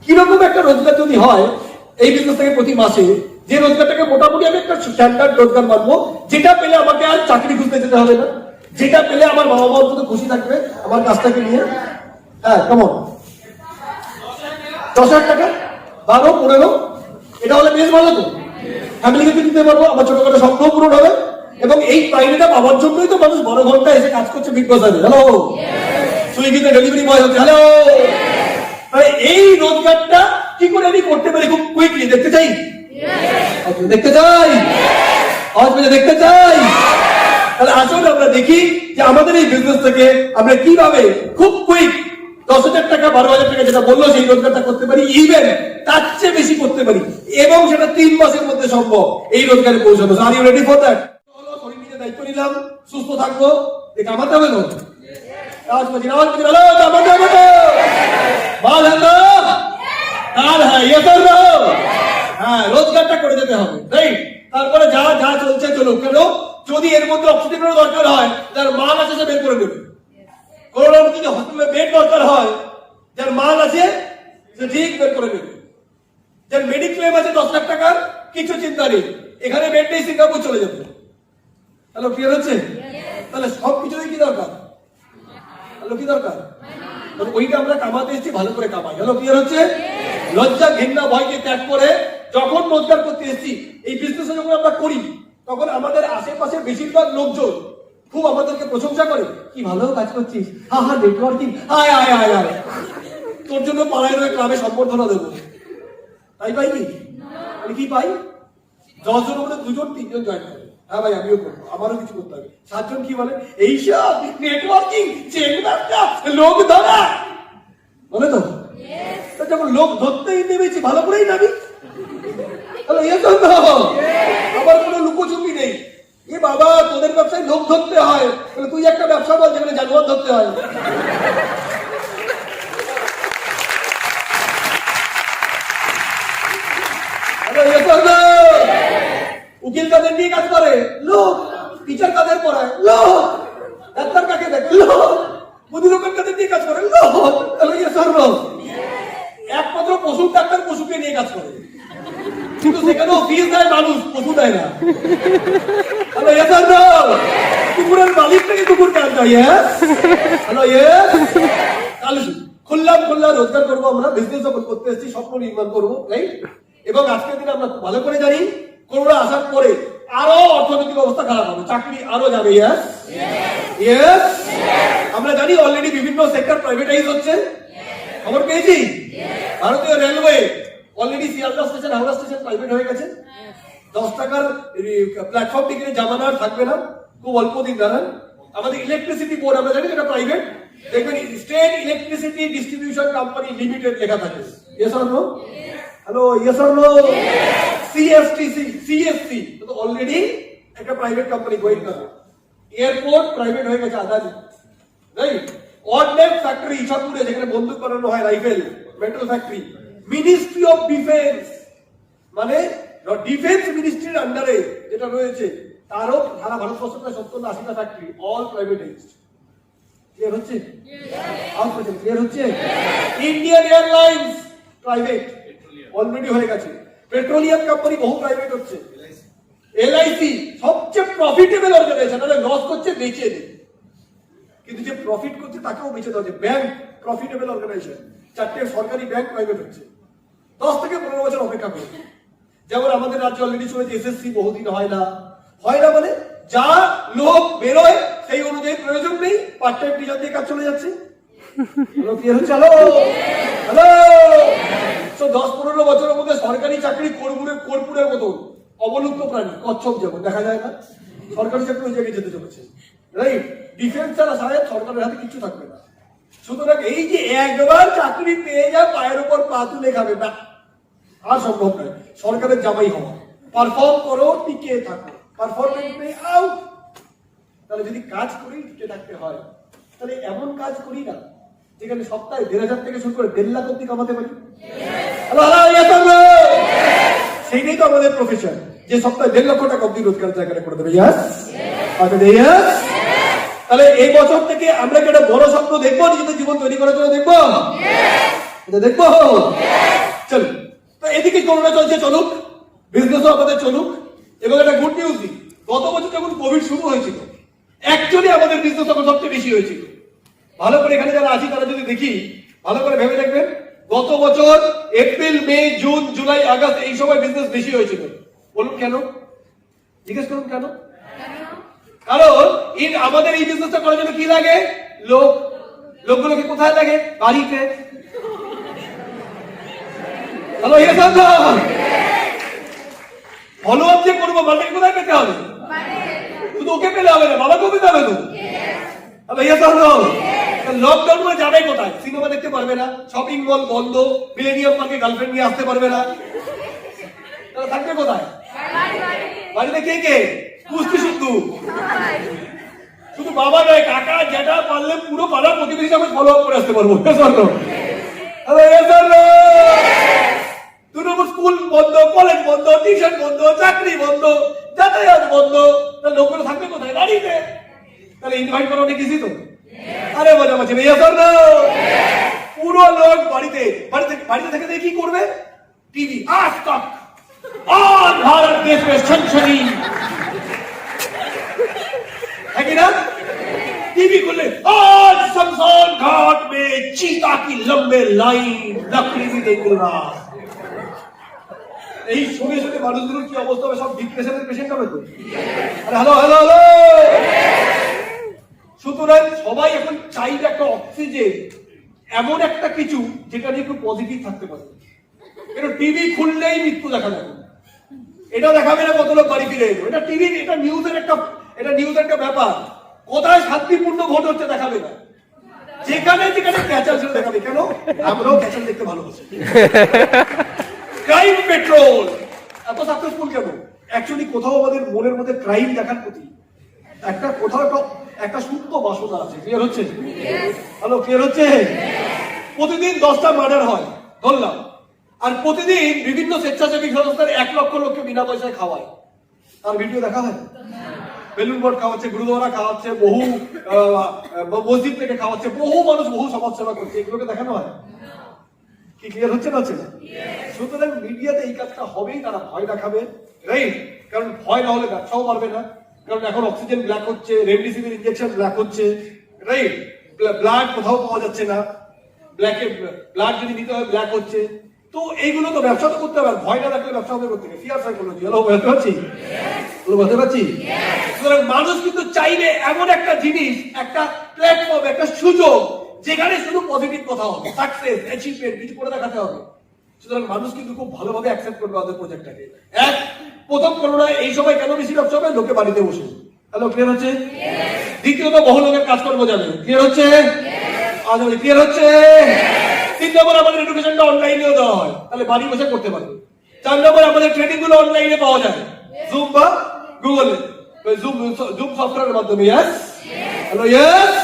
কিরকম একটা রোজগার যদি হয় এই বিজনেস থেকে প্রতি মাসে, যে রোজগারটাকে মোটামুটি আমি একটা স্ট্যান্ডার্ড রোজগার মানবো, যেটা পেলে আমাকে আর চাকরি খুঁজতে যেতে হবে না, যেটা পেলে আমার বাবা মা অন্তত খুশি থাকবে আমার কাজটাকে নিয়ে। হ্যাঁ কেমন 10,000 টাকা, 12, 15, এটা হলে বেশ ভালো তো। ফ্যামিলিকে দিতে পারবো, আমার ছোটখাটো স্বপ্ন পূরণ হবে। এবং এই প্রাইভেটটা পাওয়ার জন্যই তো মানুষ 12 ঘন্টা এসে কাজ করছে বিগ বাজারে। হ্যালো, সুইগিতে ডেলিভারি বয় হচ্ছে। হ্যালো, এই রোজগারটা কি করে আমি করতে পারি খুব কুইকলি দেখতে চাই, দেখতে চাই, দেখতে চাই। তাহলে আসুন আমরা দেখি যে আমাদের এই বিজনেস থেকে আমরা কিভাবে খুব কুইক 10,000 টাকা 12,000 টাকা যেটা বললো সেই রোজগারটা করতে পারি, ইভেন তার চেয়ে বেশি করতে পারি, এবং সেটা 3 মাসের মধ্যে সম্ভব এই রোজগারে পৌঁছানো। Are you ready for that? শরীর নিয়ে দায়িত্ব নিলাম, সুস্থ থাকবো, কামাতে হবে না। আওয়াজ করছি, আওয়াজ করছি, হ্যালো, কামাতে হবে তো? বল হ্যালো, কাল হ্যাঁ ইয়ে করবো, হ্যাঁ রোজগারটা করে যেতে হবে, রাইট? তারপরে যা যা চলছে চলুক, কেন যদি এর মধ্যে অক্সিজেনের দরকার হয়, যার মান আছে সে বের করে দেবে। করোনার মধ্যে যদি হসপিটালে বেড দরকার হয়, যার মান আছে সে ঠিক বের করে দেবে। যার মেডিক্লেম আছে 10 লাখ টাকার, কিছু চিন্তা নেই, এখানে বেড নেই, সিঙ্গাপুর চলে যাবে। হ্যালো, ক্লিয়ার হচ্ছে? তাহলে সবকিছুই কি দরকার? হ্যালো, কি দরকার? ওইটা আমরা কামাতে এসেছি, ভালো করে কামাই। হ্যালো, ক্লিয়ার হচ্ছে? লজ্জা ঘৃণা ভয়কে ত্যাগ করে যখন রোজগার করতে এসেছি, এই বিজনেস যখন আমরা করি, তখন আমাদের আশেপাশে বেশিরভাগ লোকজন খুব আমাদেরকে প্রশংসা করে, কি ভালো কাজ করছিস, হা হা নেটওয়ার্কিং, আয় আয় আয় আয়, তোর জন্য পাড়ায় রয়ে ক্লাবে সম্বর্ধনা দেবো। তাই পাই কি? আমি কি পাই? 10 জনের মধ্যে 2 জন 3 জন জয়েন করে, হ্যাঁ ভাই আমিও করবো, আমারও কিছু করতে হবে। 7 জন কি বলে, এইসব নেটওয়ার্কিং, চেক ব্যবসা, লোক ধরা বলে তো। যখন লোক ধরতেই নেমেছি, ভালো করেই নামি। আবার কোনো লুকোচুপি নেই, এ বাবা তোদের ব্যবসায় লোক ধরতে হয়, তুই একটা ব্যবসা বল যেখানে জানোয়ার ধরতে হয়। উকিল কাদের নিয়ে কাজ করে? লোক। টিচার কাদের পড়ায়? লোক। ডাক্তার কাকে দেখে? লোক। বুদ্ধি লোকের কাদের নিয়ে কাজ করে? লোক। একমাত্র পশু ডাক্তার পশুকে নিয়ে কাজ করে, কিন্তু সেখানেও ফিস দেয় মানুষ, পশু দেয় না। কুকুরের মালিকটাকে কুকুর কাজ দেয়। হ্যালো, খুললাম খুললাম রোজগার করবো, আমরা বিজনেস যখন করতে এসেছি স্বপ্ন নির্মাণ করবো, রাইট? এবং আজকের দিনে আমরা ভালো করে জানি করোনা আসার পরে আরো অর্থনৈতিক অবস্থা খারাপ হবে, চাকরি আরো যাবে। আমরা জানি অলরেডি বিভিন্ন সেক্টর প্রাইভেটাইজ হচ্ছে, খবর পেয়েছি। ভারতীয় railway already Sealdah station, Howrah station private হয়ে গেছে। 10 টাকার প্ল্যাটফর্ম টিকিটে জামানা থাকবে না, খুব অল্প দিন দাঁড়ান। আমাদের ইলেকট্রিসিটি বোর্ড আমরা জানি এটা প্রাইভেট, দেখবেন state electricity distribution company limited লেখা থাকে। Yes or no? Hello, yes or no? CSC তো অলরেডি একটা প্রাইভেট কোম্পানি গোয়িং করে। এয়ারপোর্ট প্রাইভেট হয়ে গেছে আদানি, রাইট? অর্ডিন্যান্স ফ্যাক্টরি ইছাপুরে, যেখানে বন্দুক বানানো হয়, rifle metal factory. Ministry of defence, মানে ডিফেন্স মিনিস্ট্রির আন্ডারে যেটা রয়েছে, তারও সারা ভারতবর্ষে প্রায় 70-80টা ফ্যাক্টরি, অল প্রাইভেটাইজড। ক্লিয়ার হচ্ছে? ক্লিয়ার হচ্ছে? ইন্ডিয়ান এয়ারলাইন্স প্রাইভেট অলরেডি হয়ে গেছে। পেট্রোলিয়াম কোম্পানি বহু প্রাইভেট হচ্ছে। এলআইসি সবচেয়ে প্রফিটেবল অর্গানাইজেশন, লস করছে বেঁচে দেয়, কিন্তু যে প্রফিট করছে তাকেও বেঁচে দেওয়া যায়। ব্যাংক প্রফিটেবল অর্গানাইজেশন, 4টে সরকারি ব্যাংক প্রাইভেট হচ্ছে। 10 থেকে 15 বছর অপেক্ষা করে। যেমন আমাদের রাজ্যে অলরেডি চলেছে এসএসসি, বহুদিন হয় না মানে যা লোক বেরোয় সেই অনুযায়ী প্রয়োজন নেই, পার্ট টাইম টিচার দিয়ে কাজ চলে যাচ্ছে। হ্যালো, ক্লিয়ার হচ্ছে? Hello, hello. 10-15 বছরের মধ্যে সরকারি চাকরি কর্পূরের মতো অবলুপ্ত প্রাণী, কচ্ছপ যেমন দেখা যায় না, সরকারি চাকরি ওই জায়গায় যেতে চলেছে, রাইট? ডিফেন্স ছাড়া সাহেব সরকারের হাতে কিছু থাকবে না। সুতরাং এই যে একবার চাকরি পেয়ে যা পায়ের উপর পা তুলে খাবে না, আর সম্ভব নয়। সরকারের জামাই হওয়া, পারফর্ম করো, টিকে থাকো, পারফরমেন্স নেই আউট। তাহলে যদি কাজ করি টিকে থাকতে হয়, তাহলে এমন কাজ করি না যেখানে সপ্তাহে 1,500 থেকে শুরু করে 1.5 লাখ অব্দি কামাতে পারি। সেইটাই তো আমাদের প্রফেশন, যে সপ্তাহে 1.5 লক্ষ টাকা অব্দি রোজগার জায়গাটা করে দেবে। তাহলে এই বছর থেকে আমরা কি একটা বড় স্বপ্ন দেখবো, নিজেদের জীবন তৈরি করার জন্য দেখবো? দেখবো। চলুন, তো এদিকে করোনা চলছে, চলুক, বিজনেসও আমাদের চলুক। এবং একটা গুড নিউজ দিই, গত বছর যখন কোভিড শুরু হয়েছিল, অ্যাকচুয়ালি আমাদের বিজনেস তখন সবচেয়ে বেশি হয়েছিল। ভালো করে এখানে যারা আছি তারা যদি দেখি, ভালো করে ভেবে দেখবেন, গত বছর এপ্রিল, মে, জুন, জুলাই, আগস্ট এই সময় বিজনেস বেশি হয়েছিল। বলুন কেন? জিজ্ঞেস করুন কেন? কারণ আমাদের এই বিজনেসটা করার জন্য কি লাগে? লোক। লোকগুলোকে কোথায় লাগে? বাড়িতে। হ্যালো, ফলো আপ যে করবো বাড়িতে কোথায় পেতে হবে? শুধু ওকে পেলে হবে না, বাবাকেও পেতে হবে তো। লকডাউন করে যাবে কোথায়? সিনেমা দেখতে পারবে না, শপিং মল বন্ধ, মিলেনিয়াম পার্কে গার্লফ্রেন্ড নিয়ে আসতে পারবে না, তারা থাকবে কোথায়? বাড়িতে কে কে? কুস্তি শুধু শুধু বাবা নয়, কাকা জ্যাঠা পারলে পুরো পাড়ার প্রতিবেশী আমি ফলো আপ করে আসতে পারবো। দু নম্বর, স্কুল বন্ধ, কলেজ বন্ধ, টিউশন বন্ধ, চাকরি বন্ধ, যাতায়াত বন্ধ, লোকগুলো থাকবে কোথায়? বাড়িতে। তাহলে ইনভাইট করা অনেক ইজি তো। আরে মজা মাঝে পুরো লোক বাড়িতে। বাড়িতে থেকে কি করবে? টিভি, আজ তক, और भारत देश में सनसनी है कि ना? टीवी खुले, आज शमशान घाट में चीता की लंबे लाइन, लकड़ी भी नहीं मिल रहा। এই শুনে শুনে মানুষগুলোর কি অবস্থা হবে? সব ডিপ্রেশনের পেশেন্ট হবে তো। আরে হ্যালো হ্যালো হ্যালো। সুতরাং সবাই এখন চাইবে একটা অক্সিজেন, এমন একটা কিছু যেটা নিয়ে একটু পজিটিভ থাকতে পারে। কিন্তু টিভি খুললেই মৃত্যু দেখা যাবে, এটা দেখাবে না কত লোক বাড়ি ফিরে এলো। এটা টিভি, এটা নিউজের একটা ব্যাপার। কোথায় শান্তিপূর্ণ ভোট হচ্ছে দেখাবে না, যেখানে যেখানে ক্যাচাল ছিল দেখাবে। কেন? আমরাও ক্যাচাল দেখতে ভালোবাসি। ক্রাইম পেট্রোল এত সাকসেসফুল কেন? অ্যাকচুয়ালি কোথাও আমাদের মনের মধ্যে ক্রাইম দেখার প্রতি একটা কোথাও একটা সুপ্ত বাসনা আছে। ক্লিয়ার হচ্ছে? হ্যালো, ক্লিয়ার হচ্ছে? প্রতিদিন 10টা মার্ডার হয় ধরলাম, আর প্রতিদিন বিভিন্ন স্বেচ্ছাসেবী সংস্থার 1 লক্ষ লোককে বিনা পয়সায় খাওয়ায়। তার ভিডিও দেখা হয়? বেলুন বোর্ড খাওয়াচ্ছে, গুরুদ্বারা খাওয়াচ্ছে, বহু মসজিদ থেকে খাওয়াচ্ছে, বহু মানুষ বহু সমাজসেবা করছে, এগুলোকে দেখানো হয় কি? ক্লিয়ার হচ্ছে না? হচ্ছে না? সুতরাং মিডিয়াতে এই কাজটা হবেই, তারা ভয় দেখাবে, রাইট? কারণ ভয় না হলে ব্যবসাও পারবে না। কারণ এখন অক্সিজেন ব্ল্যাক হচ্ছে, রেমডেসিভির ইনজেকশন ব্ল্যাক হচ্ছে, রাইট? ব্লাড কোথাও পাওয়া যাচ্ছে না, ব্ল্যাকে ব্লাড যদি নিতে হয় ব্ল্যাক হচ্ছে। তো এইগুলো তো ব্যবসা তো করতে হবে, ভয় না থাকলে ব্যবসা হবে করতে। Fear psychology. হ্যালো, বলতে পারছি? বলতে পারছি? সুতরাং মানুষ কিন্তু চাইবে এমন একটা জিনিস, একটা প্ল্যাটফর্ম, একটা সুযোগ যেখানে শুধু পজিটিভ কথা হবে, সাকসেস, অ্যাচিভমেন্ট কিছু করে দেখাতে হবে। সুতরাং মানুষ কিন্তু খুব ভালোভাবে অ্যাকসেপ্ট করবে আমাদের প্রজেক্টটাকে। প্রথম করোনায় এই সময় কেন বেশি ব্যবসা হবে? লোকে বাড়িতে বসে। হ্যালো, ক্লিয়ার হচ্ছে? দ্বিতীয়ত, বহু লোকের কাজকর্ম যাবে। ক্লিয়ার হচ্ছে? ক্লিয়ার হচ্ছে? 3 নম্বর, আমাদের এডুকেশনটা অনলাইনেও দেওয়া হয়, তাহলে বাড়ি বসে করতে পারবে। 4 নম্বর, আমাদের ট্রেনিং গুলো অনলাইনে পাওয়া যায়, জুম বা গুগলে, জুম সফটওয়্যারের মাধ্যমে। ইয়েস? Hello, yes?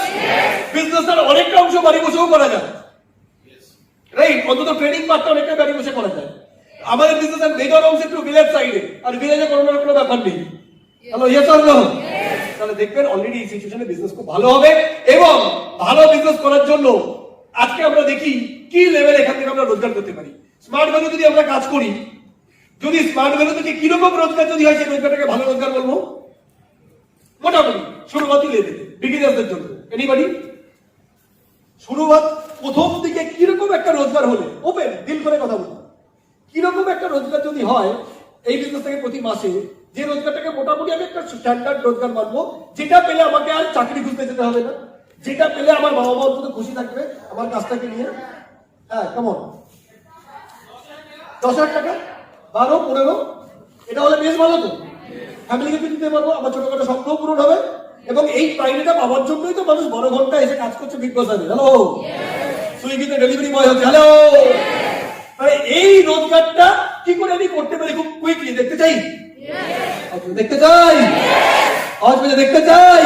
বিজনেসের অনেকটা অংশ বাড়ি বসেও করা যায়, রাইট? অন্তত ট্রেনিং পার্টটা অনেকটা বাড়ি বসে করা যায়। আমাদের বিজনেসের মেজর অংশ একটু ভিলেজ সাইডে, আর ভিলেজে করোনার কোনো ব্যাপার নেই। Hello, yes or no? তাহলে দেখবেন অলরেডি এই সিচুয়েশনে বিজনেস খুব ভালো হবে। এবং ভালো বিজনেস করার জন্য আজকে আমরা দেখি কি লেভেল এখান থেকে আমরা রোজগার করতে পারি। স্মার্ট ভ্যালু যদি আমরা কাজ করি, যদি স্মার্ট ভ্যালু থেকে কিরকম রোজগার যদি হয়, সেই রোজগারটাকে ভালো রোজগার বলবো। মোটামুটি শুরুবাতি লেভেলে বিগিনারদের জন্য এনিবডি শুরুবাত প্রথম দিকে কিরকম একটা রোজগার হলে, ওপেন দিল করে কথা বলুন, কিরকম একটা রোজগার যদি হয় এই বিজনেস থেকে প্রতি মাসে, যে রোজগারটাকে মোটামুটি আমি একটা স্ট্যান্ডার্ড রোজগার মানবো, যেটা পেলে আমাকে আর চাকরি খুঁজতে যেতে হবে না, যেটা পেলে আমার বাবা মা অন্তত খুশি থাকবে আমার কাজটাকে নিয়ে। হ্যাঁ, কেমন? 10,000 টাকা, 12, 15, এটা হলে বেশ ভালো তো। ফ্যামিলিকে দিতে পারবো, আমার ছোটখাটো স্বপ্ন পূরণ হবে। এবং এই প্রাইভেটটা পাওয়ার জন্যই তো মানুষ 12 ঘন্টা এসে কাজ করছে বিগ বাজারে। হ্যালো, সুইগিতে ডেলিভারি বয় হচ্ছে। হ্যালো, এই রোজগারটা কি করে আমি করতে পারি খুব কুইকলি? দেখতে চাই, দেখতে চাই, আওয়াজ পেয়ে দেখতে চাই।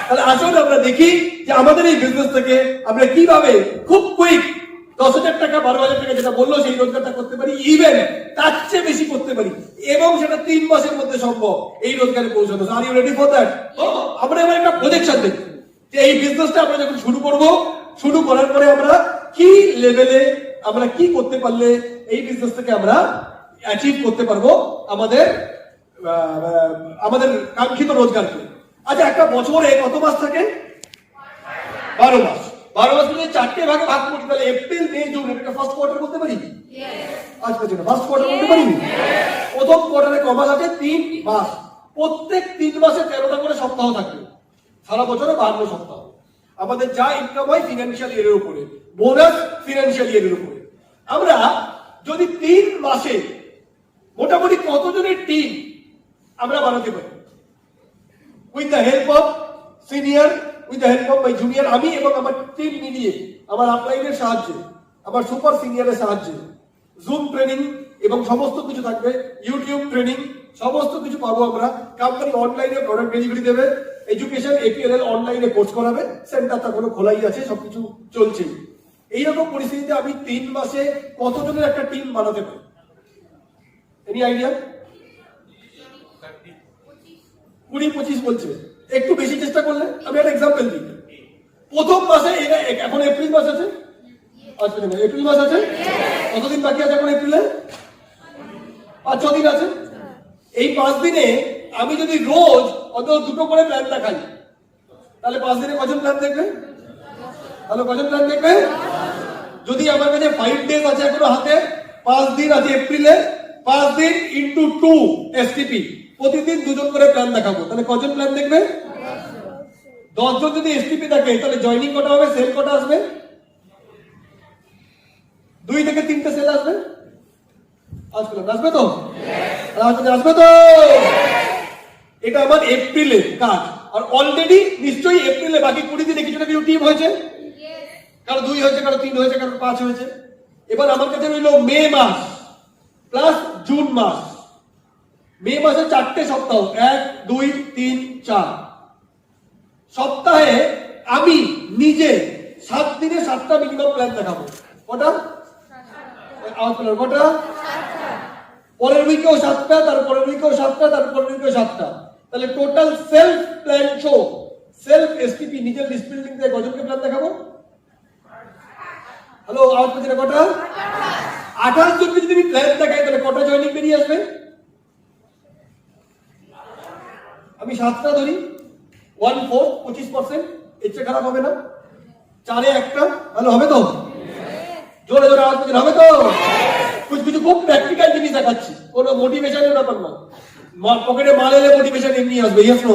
তাহলে আসুন আমরা দেখি যে আমাদের এই বিজনেস থেকে আমরা কিভাবে খুব কুইক 10,000 টাকা, 12,000 টাকা যেটা বললো সেই রোজগারটা করতে পারি, ইভেন তার চেয়ে বেশি করতে পারি, এবং সেটা 3 মাসের মধ্যে সম্ভব এই রোজগারে পৌঁছানো। Are you ready for that? আমরা এবার একটা প্রজেকশন দেখি যে এই বিজনেসটা আমরা যখন শুরু করব, শুরু করার পরে আমরা কি লেভেলে আমরা কি করতে পারলে এই বিজনেস থেকে আমরা অ্যাচিভ করতে পারবো আমাদের আমাদের কাঙ্ক্ষিত রোজগারকে। আচ্ছা, একটা বছরে কত মাস থাকে? 12 মাস। 12 মাস যদি 4টে ভাগে ভাগ করি তাহলে এপ্রিল, মে, জুন এটা ফার্স্ট কোয়ার্টার বলতে পারি? আজকে যেটা ফার্স্ট কোয়ার্টার বলতে পারি। প্রথম কোয়ার্টারে ক মাস আছে? 3 মাস। প্রত্যেক 3 মাসে 13টা করে সপ্তাহ থাকবে, সারা বছরে 52 সপ্তাহ। আমাদের যা ইনকাম হয় ফিনান্সিয়াল ইয়ারের উপরে, বোনাস ফিনান্সিয়াল ইয়ারের উপরে। আমরা যদি 3 মাসে মোটামুটি কতজনের টিম আমরা বানাতে পারি? With the help of senior, with the help of my junior, আমি এবং আমার টিম মিলিয়ে, আমার আপলাইনের সাহায্যে, আমার সুপার সিনিয়রের সাহায্যে, জুম ট্রেনিং এবং সমস্ত কিছু থাকবে, ইউটিউব ট্রেনিং, সমস্ত কিছু পাবো আমরা। কোম্পানি অনলাইনে প্রোডাক্ট ডেলিভারি দেবে, এডুকেশন এপিএলএল অনলাইনে কোর্স করাবে, সেন্টার তো এখনো খোলাই আছে, সবকিছু চলছে। এইরকম পরিস্থিতিতে আমি 3 মাসে কতজনের একটা টিম বানাতে পারি? Any idea? 20-25 বলছে। একটু বেশি চেষ্টা করলে আমি একটা এক্সাম্পল দিই। প্রথম মাসে এখন এপ্রিল মাস আছে, আজকে এপ্রিল মাস আছে, কতদিন বাকি আছে এখন এপ্রিলে? 5-6 দিন আছে। এই 5 দিনে আমি যদি রোজ অন্তত 2টো করে প্ল্যান দেখাই তাহলে 5 দিনে কজন প্ল্যান দেখবে? তাহলে কজন প্ল্যান দেখবে? যদি আমার কাছে 5 ডেজ আছে এখনো হাতে, 5 দিন আছে এপ্রিলে, 5 দিন ইন্টু 2 এসটিপি, প্রতিদিন 2জন করে প্ল্যান দেখাবো, তাহলে কজন প্ল্যান দেখবে? 10 জন যদি এসটিপি থাকে তাহলে জয়নিং কটা হবে, সেল কটা আসবে? 2 থেকে 3টে সেল আসবে। আজকাল আসবে তো? আসবে তো? এটা আমার এপ্রিলে কাজ। আর অলরেডি নিশ্চয়ই এপ্রিলে বাকি 20 দিনে কিছু না কিছু টিম হয়েছে, কারো 2 হয়েছে, কারো 3 হয়েছে, কারো 5 হয়েছে। এবার আমার কাছে রইল মে মাস প্লাস জুন মাস। মে মাসে 4টে সপ্তাহ, 1, 2, 3, 4 সপ্তাহে আমি নিজে 7 দিনে 7টা মিনিমাম প্ল্যান দেখাবো। কটা? কটা? পরের উইকেও 7টা, তারপরের উইকেও 7টা, তারপরের উইকেও 7টা, তাহলে total self plan show, self STP, নিজের লিস্ট বিল্ডিং থেকে কজনকে প্ল্যান দেখাবো? হ্যালো, আওয়াজ পাচ্ছি না? কটা? 28 জনকে যদি আমি প্ল্যান দেখাই তাহলে কটা জয়েনিং বেরিয়ে আসবে? আমি 7টা ধরি, 1/4, 25%, এর চেয়ে খারাপ হবে না। 4-এ 1টা, হ্যালো হবে তো? জোরে জোরে আওয়াজ পাচ্ছি, হবে তো? কিছু খুব প্র্যাকটিক্যাল জিনিস দেখাচ্ছি, কোনো মোটিভেশনের ব্যাপার না। পকেটে মাল এলে মোটিভেশন এমনি আসবে। Yes no?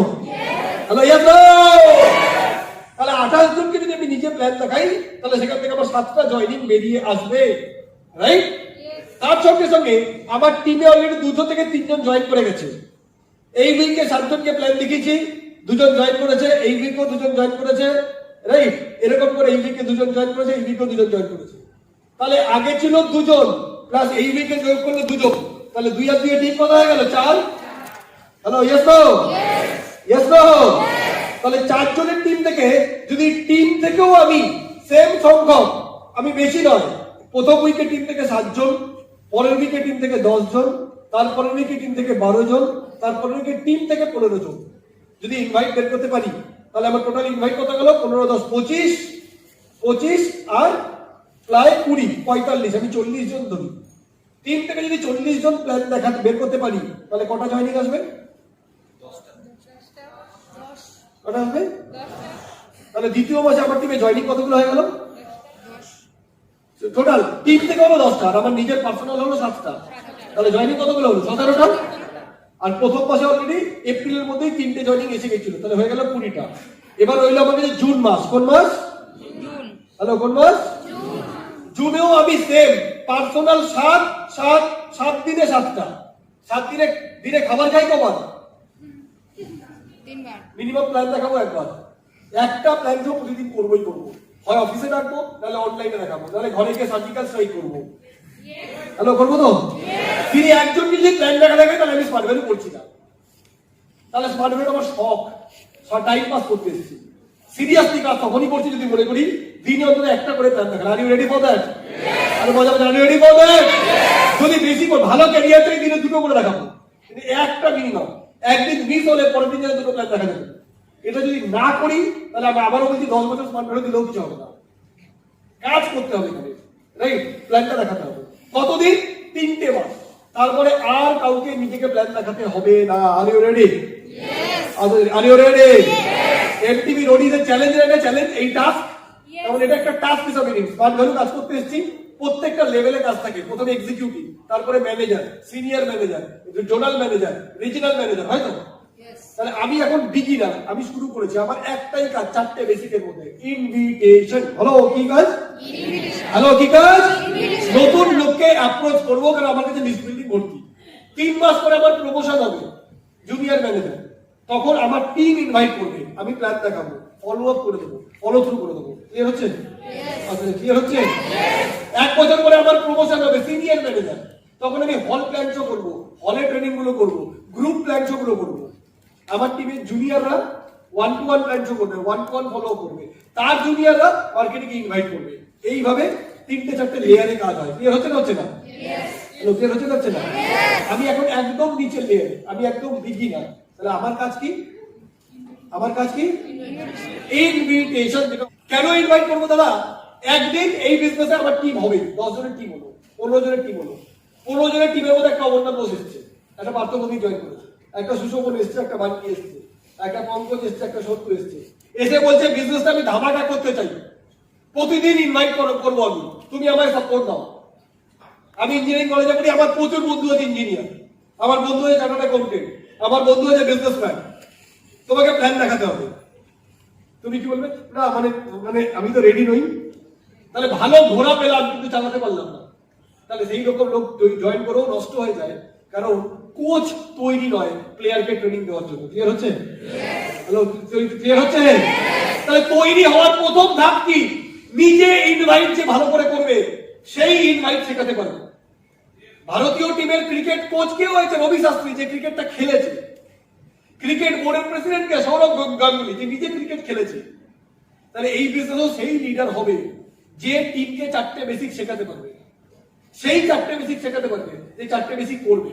Hello, yes no? তাহলে 28 জনকে যদি আমি নিজে প্ল্যান দেখাই তাহলে সেখান থেকে আমার 7টা জয়েনিং বেরিয়ে আসবে, রাইট? তার সঙ্গে সঙ্গে আমার টিমে অলরেডি 2 থেকে 3 জন জয়েন করে গেছে। এই উইকে 7 জনকে প্ল্যান দেখিয়েছি, 2 জন জয়েন করেছে, এই উইকেও 2 জন জয়েন করেছে, রাইট? এরকম করে এই উইকে 2 জন জয়েন করেছে, এই উইকেও 2 জন জয়েন করেছে। তাহলে আগে ছিল 2 জন প্লাস এই উইকে যোগ করলে 2 জন, তাহলে 2 আর 2 টিম কত হয়ে গেল? 4। Hello, yes no? Yes no? তাহলে 4 জনের টিম থেকে যদি টিম থেকেও আমি সেম সংখ্যক, আমি বেশি নয়, প্রথম উইকে টিম থেকে 7 জন, পরের উইকে টিম থেকে 10 জন, তারপরের উইকে টিম থেকে 12 জন, তারপরের উইকে টিম থেকে 15 জন যদি ইনভাইট বের করতে পারি তাহলে আমার টোটাল ইনভাইট কত গেল? 15, 10, 25, 25 আর প্রায় 20, 45, আমি 40 জন ধরি। টিম থেকে যদি 40 জন প্ল্যান দেখাতে বের করতে পারি তাহলে কটা জয়েনিং আসবে? 10টা। কটা আসবে? তাহলে দ্বিতীয় মাসে আমার টিমে জয়েনিং কতগুলো হয়ে গেল? টোটাল টিম থেকে হলো 10টা আর আমার নিজের পার্সোনাল হলো 7টা, তাহলে জয়েনিং কতগুলো হলো? 17টা। আর প্রথম মাসে অলরেডি এপ্রিলের মধ্যেই 3টে জয়েনিং এসে গেছিল, তাহলে হয়ে গেল 20টা। এবার রইল আমার কাছে জুন মাস। কোন মাস? জুন। হ্যালো, কোন মাস? জুনেও আমি সেম পার্সোনাল 7 দিনে 7টা। 7 দিনে খাবার খাই কবার? 3 বার। মিনিমাম প্ল্যান দেখাবো একবার। একটা প্ল্যান তো প্রতিদিন করবোই করবো, হয় অফিসে রাখবো, নাহলে অনলাইনে দেখাবো, নাহলে ঘরে গিয়ে সার্জিক্যাল স্ট্রাইক করবো। হ্যালো, করবো তো? তিনি একজনকে যদি প্ল্যান দেখা থাকে তাহলে আমি স্মার্ট ভ্যালু করছি না, তাহলে স্মার্ট ভ্যালু আমার শখ, টাইম পাস করতে এসেছি। সিরিয়াসলি কাজ তখনই করছি যদি মনে করি দিনে অন্তত একটা করে প্ল্যান দেখা। Are you ready for that? আরে মজা মজা, are you ready for that? যদি বেশি করে ভালো ক্যারিয়ার থেকে দিনে 2টো করে দেখাবো, কিন্তু একটা মিনিমাম। একদিন মিস হলে পরের দিন যেন 2টো প্ল্যান দেখা যাবে। এটা যদি না করি তাহলে আমি আবারও বলছি 10 বছর স্মার্ট ভ্যালু দিলেও কিছু হবে না। কাজ করতে হবে এখানে, রাইট? প্ল্যানটা দেখাতে হবে কতদিন? 3টে মাস। তারপরে আর কাউকে নিজেকে প্ল্যান দেখাতে হবে না। Are you ready? Are you ready? MTV road is a challenge, একটা চ্যালেঞ্জ এই টাস্ক। যেমন এটা একটা টাস্ক হিসাবে নিন। স্মার্ট ভ্যালু কাজ করতে এসেছি, প্রত্যেকটা লেভেলে কাজ থাকে। প্রথমে এক্সিকিউটিভ, তারপরে manager, senior manager, zonal manager, regional manager, হয়তো? তাহলে আমি এখন বিগিনার, আমি শুরু করেছি। আমার একটাই কাজ, 4টে বেসিকের মধ্যে। ইনভিটেশন। হ্যালো, কি কাজ? হ্যালো, কি কাজ? নতুন লোককে অ্যাপ্রোচ করবো, কারণ আমার কাছে লিস্ট বিল্ডিং ভর্তি। 3 মাস পরে আমার প্রমোশন হবে জুনিয়র ম্যানেজার। তখন আমার টিম ইনভাইট করবে, আমি প্ল্যান দেখাবো, ফলো আপ করে দেবো, ফলো থ্রু করে দেবো। ক্লিয়ার হচ্ছে? আচ্ছা, ক্লিয়ার হচ্ছে? 1 বছর পরে আমার প্রমোশন হবে সিনিয়র ম্যানেজার। তখন আমি হল প্ল্যান শো করবো, হলে ট্রেনিং গুলো করবো, গ্রুপ প্ল্যান শো গুলো করবো। আমার টিমের জুনিয়ররা 1-to-1 প্ল্যান শো করবে, 1-to-1 ফলো করবে। তার জুনিয়ররা মার্কেটিং ইনভাইট করবে। এইভাবে 3টে-4টে লেয়ারে কাজ হয়। ক্লিয়ার হচ্ছে না? হচ্ছে না? হ্যালো, ক্লিয়ার হচ্ছে না? হচ্ছে না? আমি এখন একদম নিচের লেয়ারে, আমি একদম বিগিনার। তাহলে আমার কাজ কি? আমার কাজ কি? ইনভিটেশন। কেন ইনভাইট করবো দাদা? একদিন এই বিজনেসে আমার টিম হবে, 10 জনের টিম হলো, 15 জনের টিম হলো। 15 জনের টিমের মধ্যে একটা অবন্যান বসে এসেছে, একটা পার্থবতী জয়েন করেছে, একটা সুশোভন এসছে, একটা বাণী এসছে, একটা পঙ্কজ এসছে, একটা সত্য এসছে। এসে বলছে বিজনেসটা আমি ধামাকা করতে চাই, প্রতিদিন ইনভাইট করবো আমি, তুমি আমায় সাপোর্ট দাও। আমি ইঞ্জিনিয়ারিং কলেজে পড়ি, আমার প্রচুর বন্ধু আছে ইঞ্জিনিয়ার, আমার বন্ধু আছে চার্টার্ড অ্যাকাউন্টেন্ট, আমার বন্ধু আছে বিজনেসম্যান। তোমাকে প্ল্যান দেখাতে হবে। তুমি কি বলবে? না মানে মানে আমি তো রেডি নই। তাহলে ভালো ঘোড়া পেলাম কিন্তু চালাতে পারলাম না, তাহলে সেই রকম লোক জয়েন করেও নষ্ট হয়ে যায়। কারণ কোচ তৈরি নয় প্লেয়ারকে ট্রেনিং দেওয়ার জন্য। ক্লিয়ার হচ্ছে? হ্যালো, ক্লিয়ার হচ্ছে? তাহলে তৈরি হওয়ার প্রথম ধাপ কি? নিজে ইনভাইট যে ভালো করে করবে সেই ইনভাইট শেখাতে পারবে। ভারতীয় টিমের ক্রিকেট কোচ কে হয়েছে? রবি শাস্ত্রী, যে ক্রিকেটটা খেলেছে। ক্রিকেট বোর্ডের প্রেসিডেন্ট কে? সৌরভ গাঙ্গুলি, যে নিজে ক্রিকেট খেলেছে। তাহলে এই বিজনেসেও সেই লিডার হবে যে টিমকে 4টে বেসিক শেখাতে পারবে, সেই 4টে বেসিক শেখাতে পারবে, যে 4টে বেসিক করবে।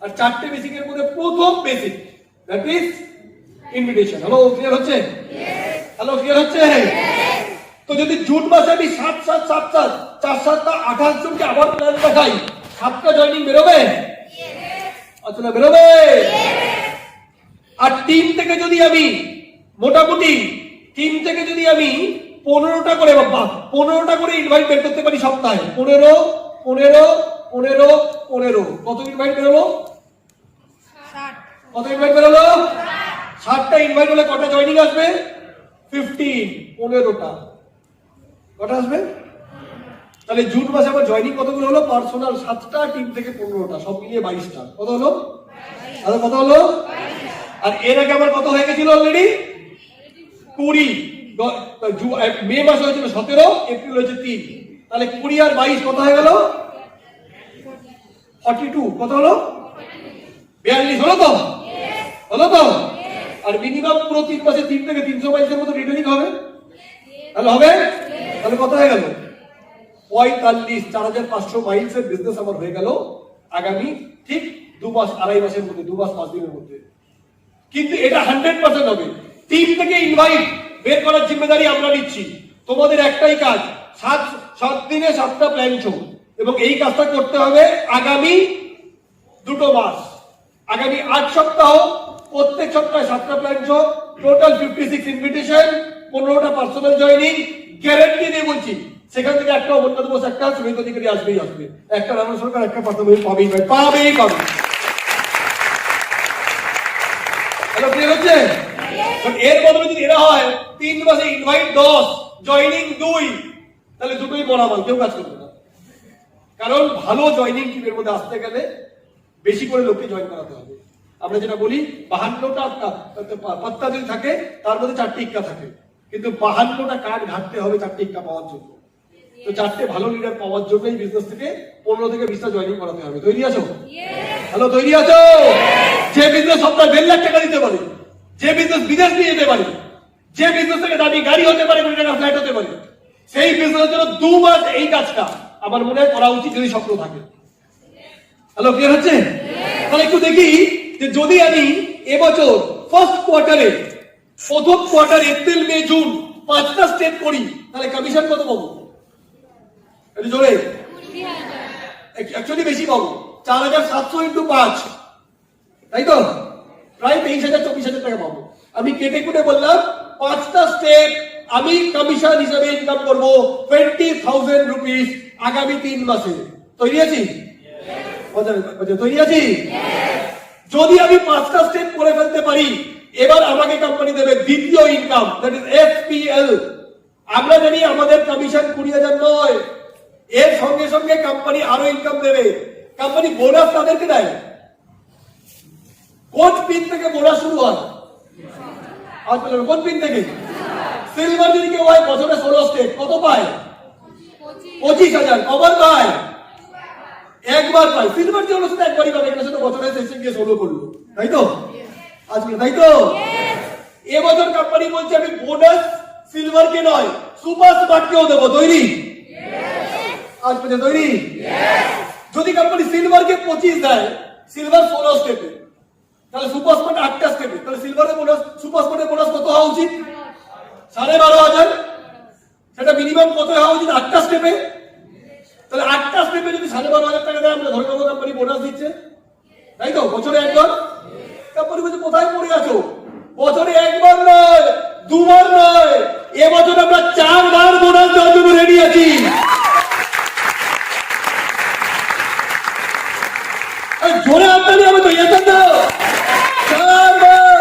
আর 4টে বেসিকের মধ্যে প্রথম basic, that is invitation. Hello, clear হচ্ছে? হ্যালো, ক্লিয়ার হচ্ছে? তো যদি জুন মাসে আমি 7-7-7-7 4-7টা 28 জনকে আবার প্ল্যান দেখাই, 7টা জয়েনিং বেরোবে? আচ্ছা, বেরোবে। আর টিম থেকে যদি আমি মোটামুটি 15টা করে 15টা করে ইনভাইট বের করতে পারি সপ্তাহে, 15 কত ইনভাইট বেরোলো? 60 কত ইনভাইট বেরোলো? 60টা ইনভাইট হলে কটা জয়েনিং আসবে? 15, 15টা কটা আসবে? তাহলে জুন মাসে আমার জয়েনিং কতগুলো হলো? পার্সোনাল 7টা, টিম থেকে 15টা, সব মিলিয়ে 22টা। কত হলো? আর কত হলো? আর এর আগে আমার কত হয়ে গেছিল অলরেডি? 20। মে মাসে হয়েছিল 17, এপ্রিল হয়েছে 3। তাহলে 20 আর 22 কত হয়ে গেল? 42। কত হলো? 42 হলো তো? হলো তো? আর মিনিমাম পুরো 3 মাসে 3 থেকে 300 মাইলসের মতো রিটেলিং হবে। তাহলে হবে? তাহলে কত হয়ে গেল? 45, 4500 মাইলসের বিজনেস আমার হয়ে গেল আগামী ঠিক 2 মাস 2.5 মাসের মধ্যে, 2 মাস 5 দিনের মধ্যে। কিন্তু এটা 100% হবে। টিম থেকে ইনভাইট বের করার জিম্মেদারি আমরা নিচ্ছি। তোমাদের একটাই কাজ, 7 দিনে 7টা প্ল্যান শো, এবং এই কাজটা করতে হবে আগামী 2 মাস, আগামী 8 সপ্তাহ। প্রত্যেক সপ্তাহে 7টা প্ল্যান শো, টোটাল 56 ইনভিটেশন, 15টা পার্সোনাল জয়েনিং। গ্যারান্টি দিয়ে বলছি, সেখান থেকে একটা অবন্যাদ বস, একটা শ্রমিক অধিকারী আসবেই আসবে, একটা রানা সরকার, একটা পার্থবতী পাবেই পাবেই পাবে। হ্যালো, ক্লিয়ার হচ্ছে? এর বদলে যদি এরা হয় 3 মাসে ইনভাইট 10, জয়েনিং 2, তাহলে দুটোই বরাবর, কেউ কাজ করবে না। কারণ ভালো জয়েনিং টিমের মধ্যে আসতে গেলে বেশি করে লোককে জয়েন করাতে হবে। আমরা যেটা বলি 52টা পাত্তা যদি থাকে, তার মধ্যে 4টে ইক্কা থাকে, কিন্তু 52টা কার্ড ঘাটতে হবে 4টে ইক্কা পাওয়ার জন্য। তো 4টে ভালো লিডার পাওয়ার জন্য এই বিজনেস থেকে 15 থেকে 20টা জয়েনিং করাতে হবে। তৈরি আছো? হ্যালো, তৈরি আছো? যে বিজনেস সপ্তাহে 1.5 লাখ টাকা দিতে পারে, যে বিজনেস বিদেশ নিয়ে যেতে পারে, যে বিজনেস থেকে দামি গাড়ি হতে পারে, কোটি টাকা ফ্ল্যাট হতে পারে, সেই বিজনেসের জন্য 2 মাস এই কাজটা আমার মনে হয় করা উচিত, যদি স্বপ্ন থাকে। হ্যালো, ক্লিয়ার হচ্ছে? তাহলে একটু দেখি যে যদি আমি এবছর ফার্স্ট কোয়ার্টারে, প্রথম কোয়ার্টার এপ্রিল মে জুন 5টা স্টেপ করি, তাহলে কমিশন কত পাবো? একটু জোরে। 20,000 অ্যাকচুয়ালি বেশি পাবো, 4,700 ইন্টু 5, তাই তো প্রায় 23,000-24,000 টাকা পাবো। আমি কেটে কুটে বললাম 5টা স্টেপ আমি কমিশন হিসেবে ইনকাম করবো 20,000 রুপিস আগামী 3 মাসে। তৈরি আছি? তৈরি আছি? যদি আমি 5টা স্টেপ করে ফেলতে পারি, এবার আমাকে কোম্পানি দেবে দ্বিতীয় ইনকাম, দ্যাট ইজ এফপিএল। আমরা জানি আমাদের কমিশন 20,000 নয়, এর সঙ্গে সঙ্গে কোম্পানি আরো ইনকাম দেবে। কোম্পানি বোনাস তাদেরকে দেয়। কোন পিন থেকে বোনাস শুরু হয়? কোন পিন থেকে? সিলভার যদি কেউ হয় বছরে 16 স্টেপ, কত পায়? 25,000। কবার পায়? একবার পায়। সিলভার যে হলো সেটা একবারই পাবে, এখানে সেটা বছরে শেষে গিয়ে 16 করলো, তাই তো আজকে, তাই তো এবছর কোম্পানি বলছে আমি বোনাস সিলভারকে নয় সুপার স্মার্টকেও দেবো। তৈরি? আজ পর্যন্ত তৈরি? যদি কোম্পানি সিলভারকে 25 দেয়, সিলভার 16 স্টেপে, তাহলে সুপার স্মার্ট 8টা স্টেপে, তাহলে সিলভারের বোনাস, সুপার স্মার্টের বোনাস কত হওয়া উচিত? 12,500। সেটা মিনিমাম কত হওয়া উচিত? 8টা স্টেপে। তাহলে 8টা স্টেপে যদি 12,500 টাকা দেয়, আমরা ধরে নেবো কোম্পানি বোনাস দিচ্ছে, তাই তো বছরে একবার। কোম্পানি বলছে কোথায় পড়ে আছো? বছরে একবার নয়, দুবার নয়, এবছর আমরা 4 বার বোনাস দেওয়ার জন্য রেডি আছি। জোরে আমদানি হবে তো, এসে দাও 4 বার।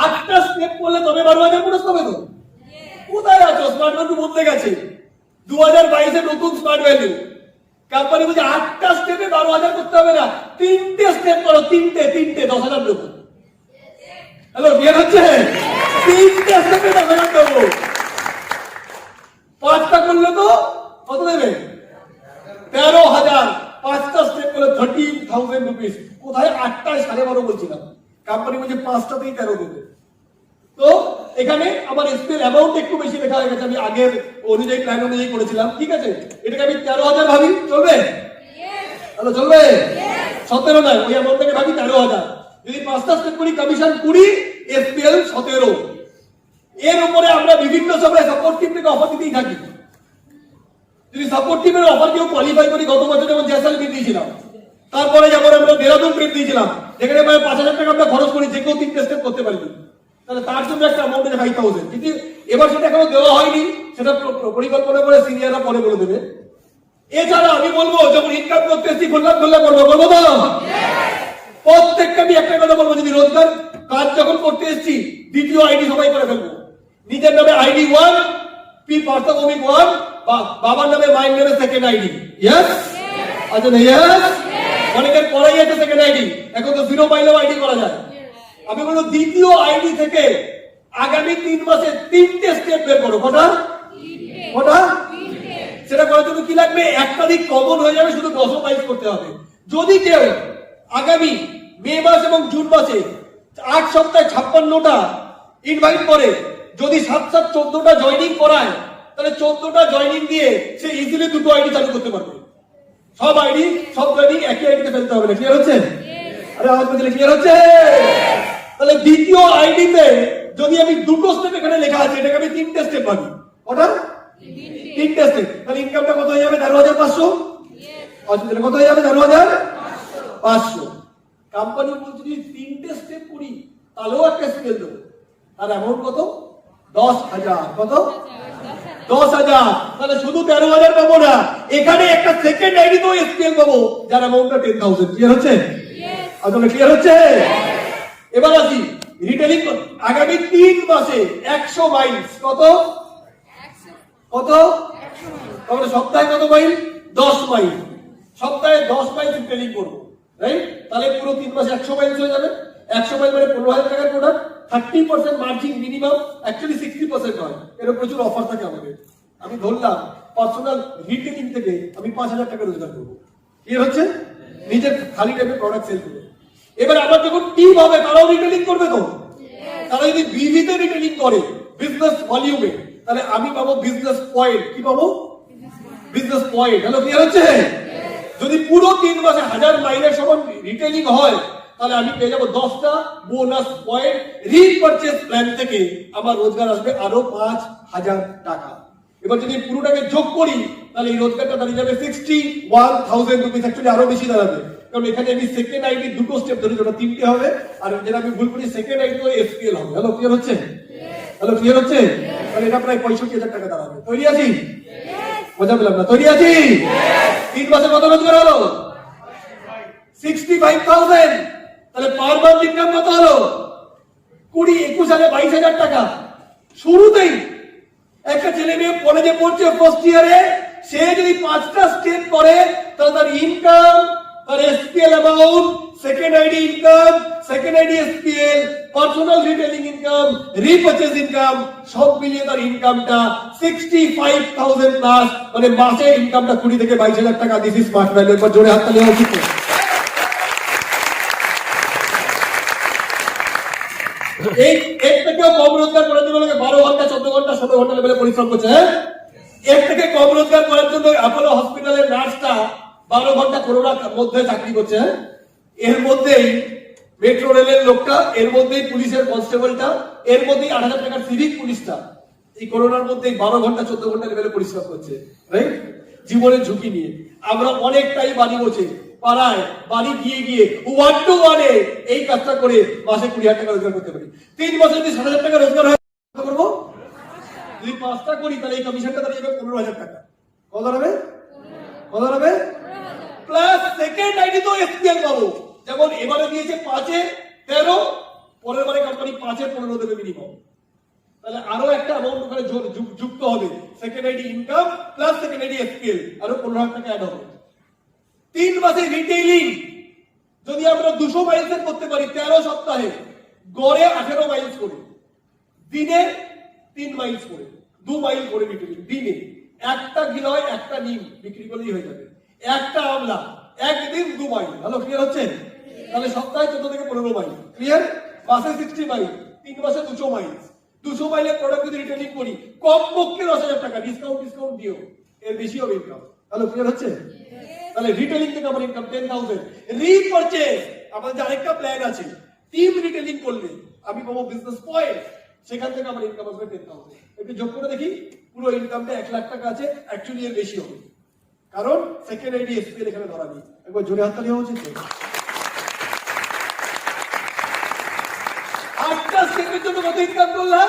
8টা স্টেপ করলে তবে 12,000 বোনাস পাবে তো। কোথায় আছো? স্মার্ট ভ্যালু বদলে গেছে, 2022 নতুন স্মার্ট ভ্যালু। কোম্পানি বলছে 8টা স্টেপে 12,000 করতে হবে না, 3টে স্টেপ করো, 3টে 10,000 দেবো। হ্যালো, ক্লিয়ার হচ্ছে? 3টে স্টেপে 10,000 দেবো। 5টা করলে তো কত দেবে? 13,000। 5টা স্টেপ করলে 13,000 রুপিস। কোথায়? 8টায় 12.5 বলছিলাম, কোম্পানি বলছে 5টাতেই 13 দেবে। তো এখানে আমার এসপিএল অ্যামাউন্ট একটু বেশি লেখা হয়ে গেছে, আমি আগের অনুযায়ী প্ল্যান অনুযায়ী করেছিলাম, ঠিক আছে। এটাকে আমি 13,000 ভাবি, চলবে? হ্যালো, চলবে? 17 নয়, ওই অ্যামাউন্টটাকে ভাবি 13,000। যদি 5টা স্টেপ করি, কমিশন 20, এসপিএল 17। এর উপরে আমরা বিভিন্ন সময় সাপোর্ট টিম থেকে অফার দিতেই থাকি। যদি সাপোর্ট টিমের অফার কেউ কোয়ালিফাই করি, গত বছর যেমন জয়সালমীর দিয়েছিলাম, তারপরে যেমন আমরা দেরাদুন ট্রিপ দিয়েছিলাম, যেখানে প্রায় 5,000 টাকা আমরা খরচ করি, যে কেউ 3টে স্টেপ করতে পারিনি, তাহলে তার জন্য একটা অ্যামাউন্ট আছে 5,000। কিন্তু এবার সেটা এখনো দেওয়া হয়নি, সেটা পরিকল্পনা করে সিনিয়ররা পরে বলে দেবে। এছাড়া আমি বলবো, যখন ইনকাম করতে এসেছি করবো তো প্রত্যেকটা। আমি একটা কথা বলবো, যদি রোজগার কাজ যখন করতে এসেছি, দ্বিতীয় আইডি সবাই করে ফেলবো। নিজের নামে আইডি 1, পি পার্থভৌমিক 1, বাবার নামে মায়ের নামে সেকেন্ড আইডি। ইয়েস? আচ্ছা, ইয়েস। অনেকের করাই আছে সেকেন্ড আইডি, এখন তো 0 পাইলেও আইডি করা যায়। আমি বলবো দ্বিতীয় আইডি থেকে আগামী 3 মাসে 3টে স্টেপ বের করো। কটা? সেটা করার জন্য কি লাগবে? একাধিক কমন হয়ে যাবে, শুধু 10 করতে হবে। যদি কেউ আগামী মে মাস এবং জুন মাসে 8 সপ্তাহে 56টা ইনভাইট করে, যদি 7 14টা জয়েনিং করায়, তাহলে 14টা জয়েনিং দিয়ে সে ইজিলি 2টো আইডি চালু করতে পারবে। সব আইডি, সব জয়েনিং একই আইডিতে ফেলতে হবে না। ক্লিয়ার হচ্ছে? আরে আওয়াজ বললে ক্লিয়ার হচ্ছে? তাহলে দ্বিতীয় আইডিতে যদি আমি 2টো স্টেপ এখানে লেখা আছে, এটাকে আমি 3টে স্টেপ ভাবি। কটা? 3টে স্টেপ। তাহলে ইনকামটা কত হয়ে যাবে? 13,500। অসুবিধা কত হয়ে যাবে? 13,500। কোম্পানি বলছে যদি 3টে স্টেপ করি, তাহলেও একটা স্কেল দেবো। তার অ্যামাউন্ট কত? 10,000। কত? 10,000। তাহলে শুধু 13,000 পাবো না, এখানে একটা সেকেন্ড আইডি তো স্কেল পাবো, যার অ্যামাউন্টটা 10,000। ক্লিয়ার হচ্ছে? আসলে ক্লিয়ার হচ্ছে? এবার আসি রিটেলিং। আগামী 3 মাসে 100 মাইলস। কত? কত? তাহলে সপ্তাহে কত মাইল? 10 মাইল। সপ্তাহে 10 মাইল রিটেলিং করবো, রাইট? তাহলে পুরো 3 মাসে 100 মাইল হয়ে যাবে। 100 মাইল মানে 15,000 টাকার প্রোডাক্ট, 30% মার্জিন মিনিমাম, অ্যাকচুয়ালি 60% হয়। এর প্রচুর অফার থাকে আমাদের। আমি ধরলাম পার্সোনাল রিটেলিং থেকে আমি 5,000 টাকা রোজগার করবো। কি হচ্ছে? নিজের খালি টাইমে প্রোডাক্ট সেল করে। এবার আমার যখন টিম হবে, তারাও রিটেলিং করবে তো। তারা যদি বিভিতে রিটেলিং করে, বিজনেস ভলিউমে, তাহলে আমি পাবো বিজনেস পয়েন্ট। কি পাবো? Business point. হ্যালো, ক্লিয়ার হচ্ছে? যদি পুরো 3 মাসে 1000 মাইলের সমান রিটেলিং হয়, তাহলে আমি পেয়ে যাবো 10টা বোনাস পয়েন্ট। রিপারচেজ প্ল্যান থেকে আমার রোজগার আসবে আরো 5,000 টাকা। এবার যদি পুরোটাকে যোগ করি তাহলে এই রোজগারটা দাঁড়িয়ে যাবে 61,000 রুপিস, অ্যাকচুয়ালি আরো বেশি দাঁড়াবে, কারণ এখানে আমি সেকেন্ড আইডি দুটো স্টেপ ধরে, যেটা তিনটে হবে, আর যেটা আমি ভুল করি সেকেন্ড আইডি তো এসপিএল হবে। হ্যালো, ক্লিয়ার হচ্ছে? হ্যালো, ক্লিয়ার হচ্ছে? তাহলে এটা প্রায় 65,000 টাকা দাঁড়াবে। তৈরি আছি? মজা পেলাম না? তৈরি আছি? 3 মাসে কত রোজগার হলো? 65,000। তাহলে পার মান্থ ইনকাম কত হলো? 20, 21 হাজার, 22,000 টাকা শুরুতেই। একটা ছেলে মেয়ে কলেজে পড়ছে ফার্স্ট ইয়ারে, সে যদি 5টা স্টেপ করে তাহলে তার ইনকাম, তার SPL amount, second ID income, second ID SPL, personal retailing income, repurchase income, সব মিলিয়ে তার ইনকামটা 65,000 প্লাস, মানে মাসে ইনকামটা 20 থেকে 22,000 টাকা। This is smart value. একবার জোরে হাত তালি হওয়া উচিত। এই এর থেকেও কম রোজগার করার জন্য 12 ঘন্টা, 14 ঘন্টা, 16 ঘন্টা লেভেলে পরিশ্রম করছে। হ্যাঁ, এর থেকে কম রোজগার করার জন্য অ্যাপোলো হসপিটালের নার্সটা 12 ঘন্টা করোনার মধ্যে চাকরি করছে। হ্যাঁ, এর মধ্যেই মেট্রো রেলের লোকটা, এর মধ্যেই পুলিশের কনস্টেবলটা, এর মধ্যেই 8,000 টাকার সিভিক পুলিশটা এই করোনার মধ্যে 12 ঘন্টা 14 ঘন্টা লেভেলে পরিশ্রম করছে, রাইট? জীবনের ঝুঁকি নিয়ে। আমরা অনেকটাই বাড়ি বসে পাড়ায় বাড়ি গিয়ে গিয়ে 1 to 1 এই কাজটা করে মাসে 20,000 টাকা রোজগার করতে পারি। 3 মাসে যদি 7,000 টাকা রোজগার হয় কত করবো? যদি 5টা করি তাহলে এই কমিশনটা দাঁড়িয়ে যাবে 15,000 টাকা। কত হবে? কত হবে? প্লাস সেকেন্ড আইডি তো এসপিএল পাবো, যেমন এবারে দিয়েছে 5-এ 13, পরের বারে কোম্পানি 5-এ 15 দেবে মিনিমাম। তাহলে আরো একটা অ্যামাউন্ট ওখানে যুক্ত হবে, second ID income plus second ID SPL, আরো 15,000 টাকা অ্যাড হবে। 3 মাসে রিটেইলিং যদি আমরা 200 মাইলস করতে পারি 13 সপ্তাহে, গড়ে 18 মাইলস করে, দিনে 3 মাইলস করে, 2 মাইল করে রিটেইলিং দিনে। একটা গিলয়, একটা নিম বিক্রি করলেই হয়ে যাবে, একটা আমলা একদিন 2 মাইল। হ্যালো, ক্লিয়ার হচ্ছে? তাহলে সপ্তাহে 14 থেকে 15 মাইল, ক্লিয়ার? মাসে 60 মাইল, 3 মাসে 200 মাইল। 200 মাইলের প্রোডাক্ট যদি রিটেইলিং করি কমপক্ষে 10,000 টাকা, ডিসকাউন্ট দিও, এর বেশি হবে ইনকাম। হ্যালো, ক্লিয়ার হচ্ছে? তাহলে রিটেইলিং থেকে আমার ইনকাম 10,000। রিপারচেজ আমাদের আরেকটা প্ল্যান আছে, টিম রিটেইলিং করলে আমি পাবো বিজনেস পয়েন্ট, সেখান থেকে আমার ইনকাম আসবে 10,000। একটু যোগ করে দেখি, পুরো ইনকামটা 1 লাখ টাকা আছে, অ্যাকচুয়ালি এর বেশি হবে, কারণ সেকেন্ড আইডি এসপিএল এখানে ধরা নেই। একবার জোরে হাততালি হওয়া উচিত। 8টা স্টেপের জন্য কত ইনকাম করলাম?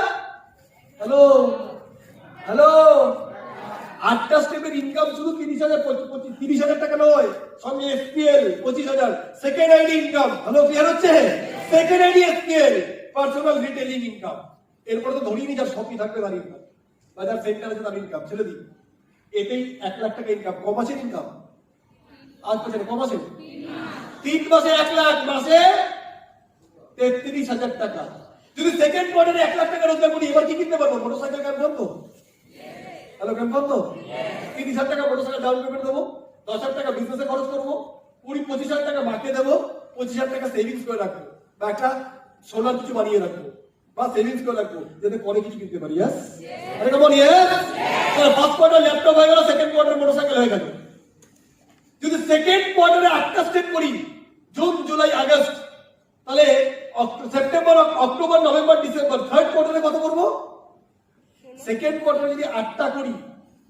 হ্যালো হ্যালো, 8টা স্টেপের ইনকাম শুধু 30,000 টাকা নয়, সঙ্গে SPL 25,000, second ID income. Hello, clear হচ্ছে? Second ID SPL, personal retailing income. এরপর তো ধরিয়ে নি যার শপই থাকবে তার ইনকাম, বাজার সেন্টার আছে তার ইনকাম, ছেড়ে দিন। এতেই 1 লাখ টাকা ইনকাম। ক মাসের ইনকাম? আজ বছরে ক মাসে? 3 মাসে 1 লাখ, মাসে 33,000 টাকা। যদি সেকেন্ড কোয়ার্টারে 1 লাখ টাকা রোজগার করি, এবার কি কিনতে পারবো? মোটরসাইকেল কনফার্ম তো? হ্যালো, কনফার্ম তো? 30,000 টাকা মোটরসাইকেল ডাউন পেমেন্ট দেবো, 10,000 টাকা বিজনেসে খরচ করবো, 20-25,000 টাকা মাকে দেবো, 25,000 টাকা সেভিংস করে রাখবো, বা একটা সোনার কিছু বানিয়ে রাখবো, বা সেভিংস করে রাখবো, যাতে পরে কিছু কিনতে পারি। ইয়েস? আরে কেমন? ইয়েস? তাহলে ফার্স্ট কোয়ার্টার ল্যাপটপ হয়ে গেল, সেকেন্ড কোয়ার্টার মোটরসাইকেল হয়ে গেল। যদি সেকেন্ড কোয়ার্টারে 8টা স্টেপ করি, জুন, জুলাই, আগস্ট, তাহলে September, October, November, December, third কোয়ার্টারে কত করবো? সেকেন্ড কোয়ার্টারে যদি 8টা করি,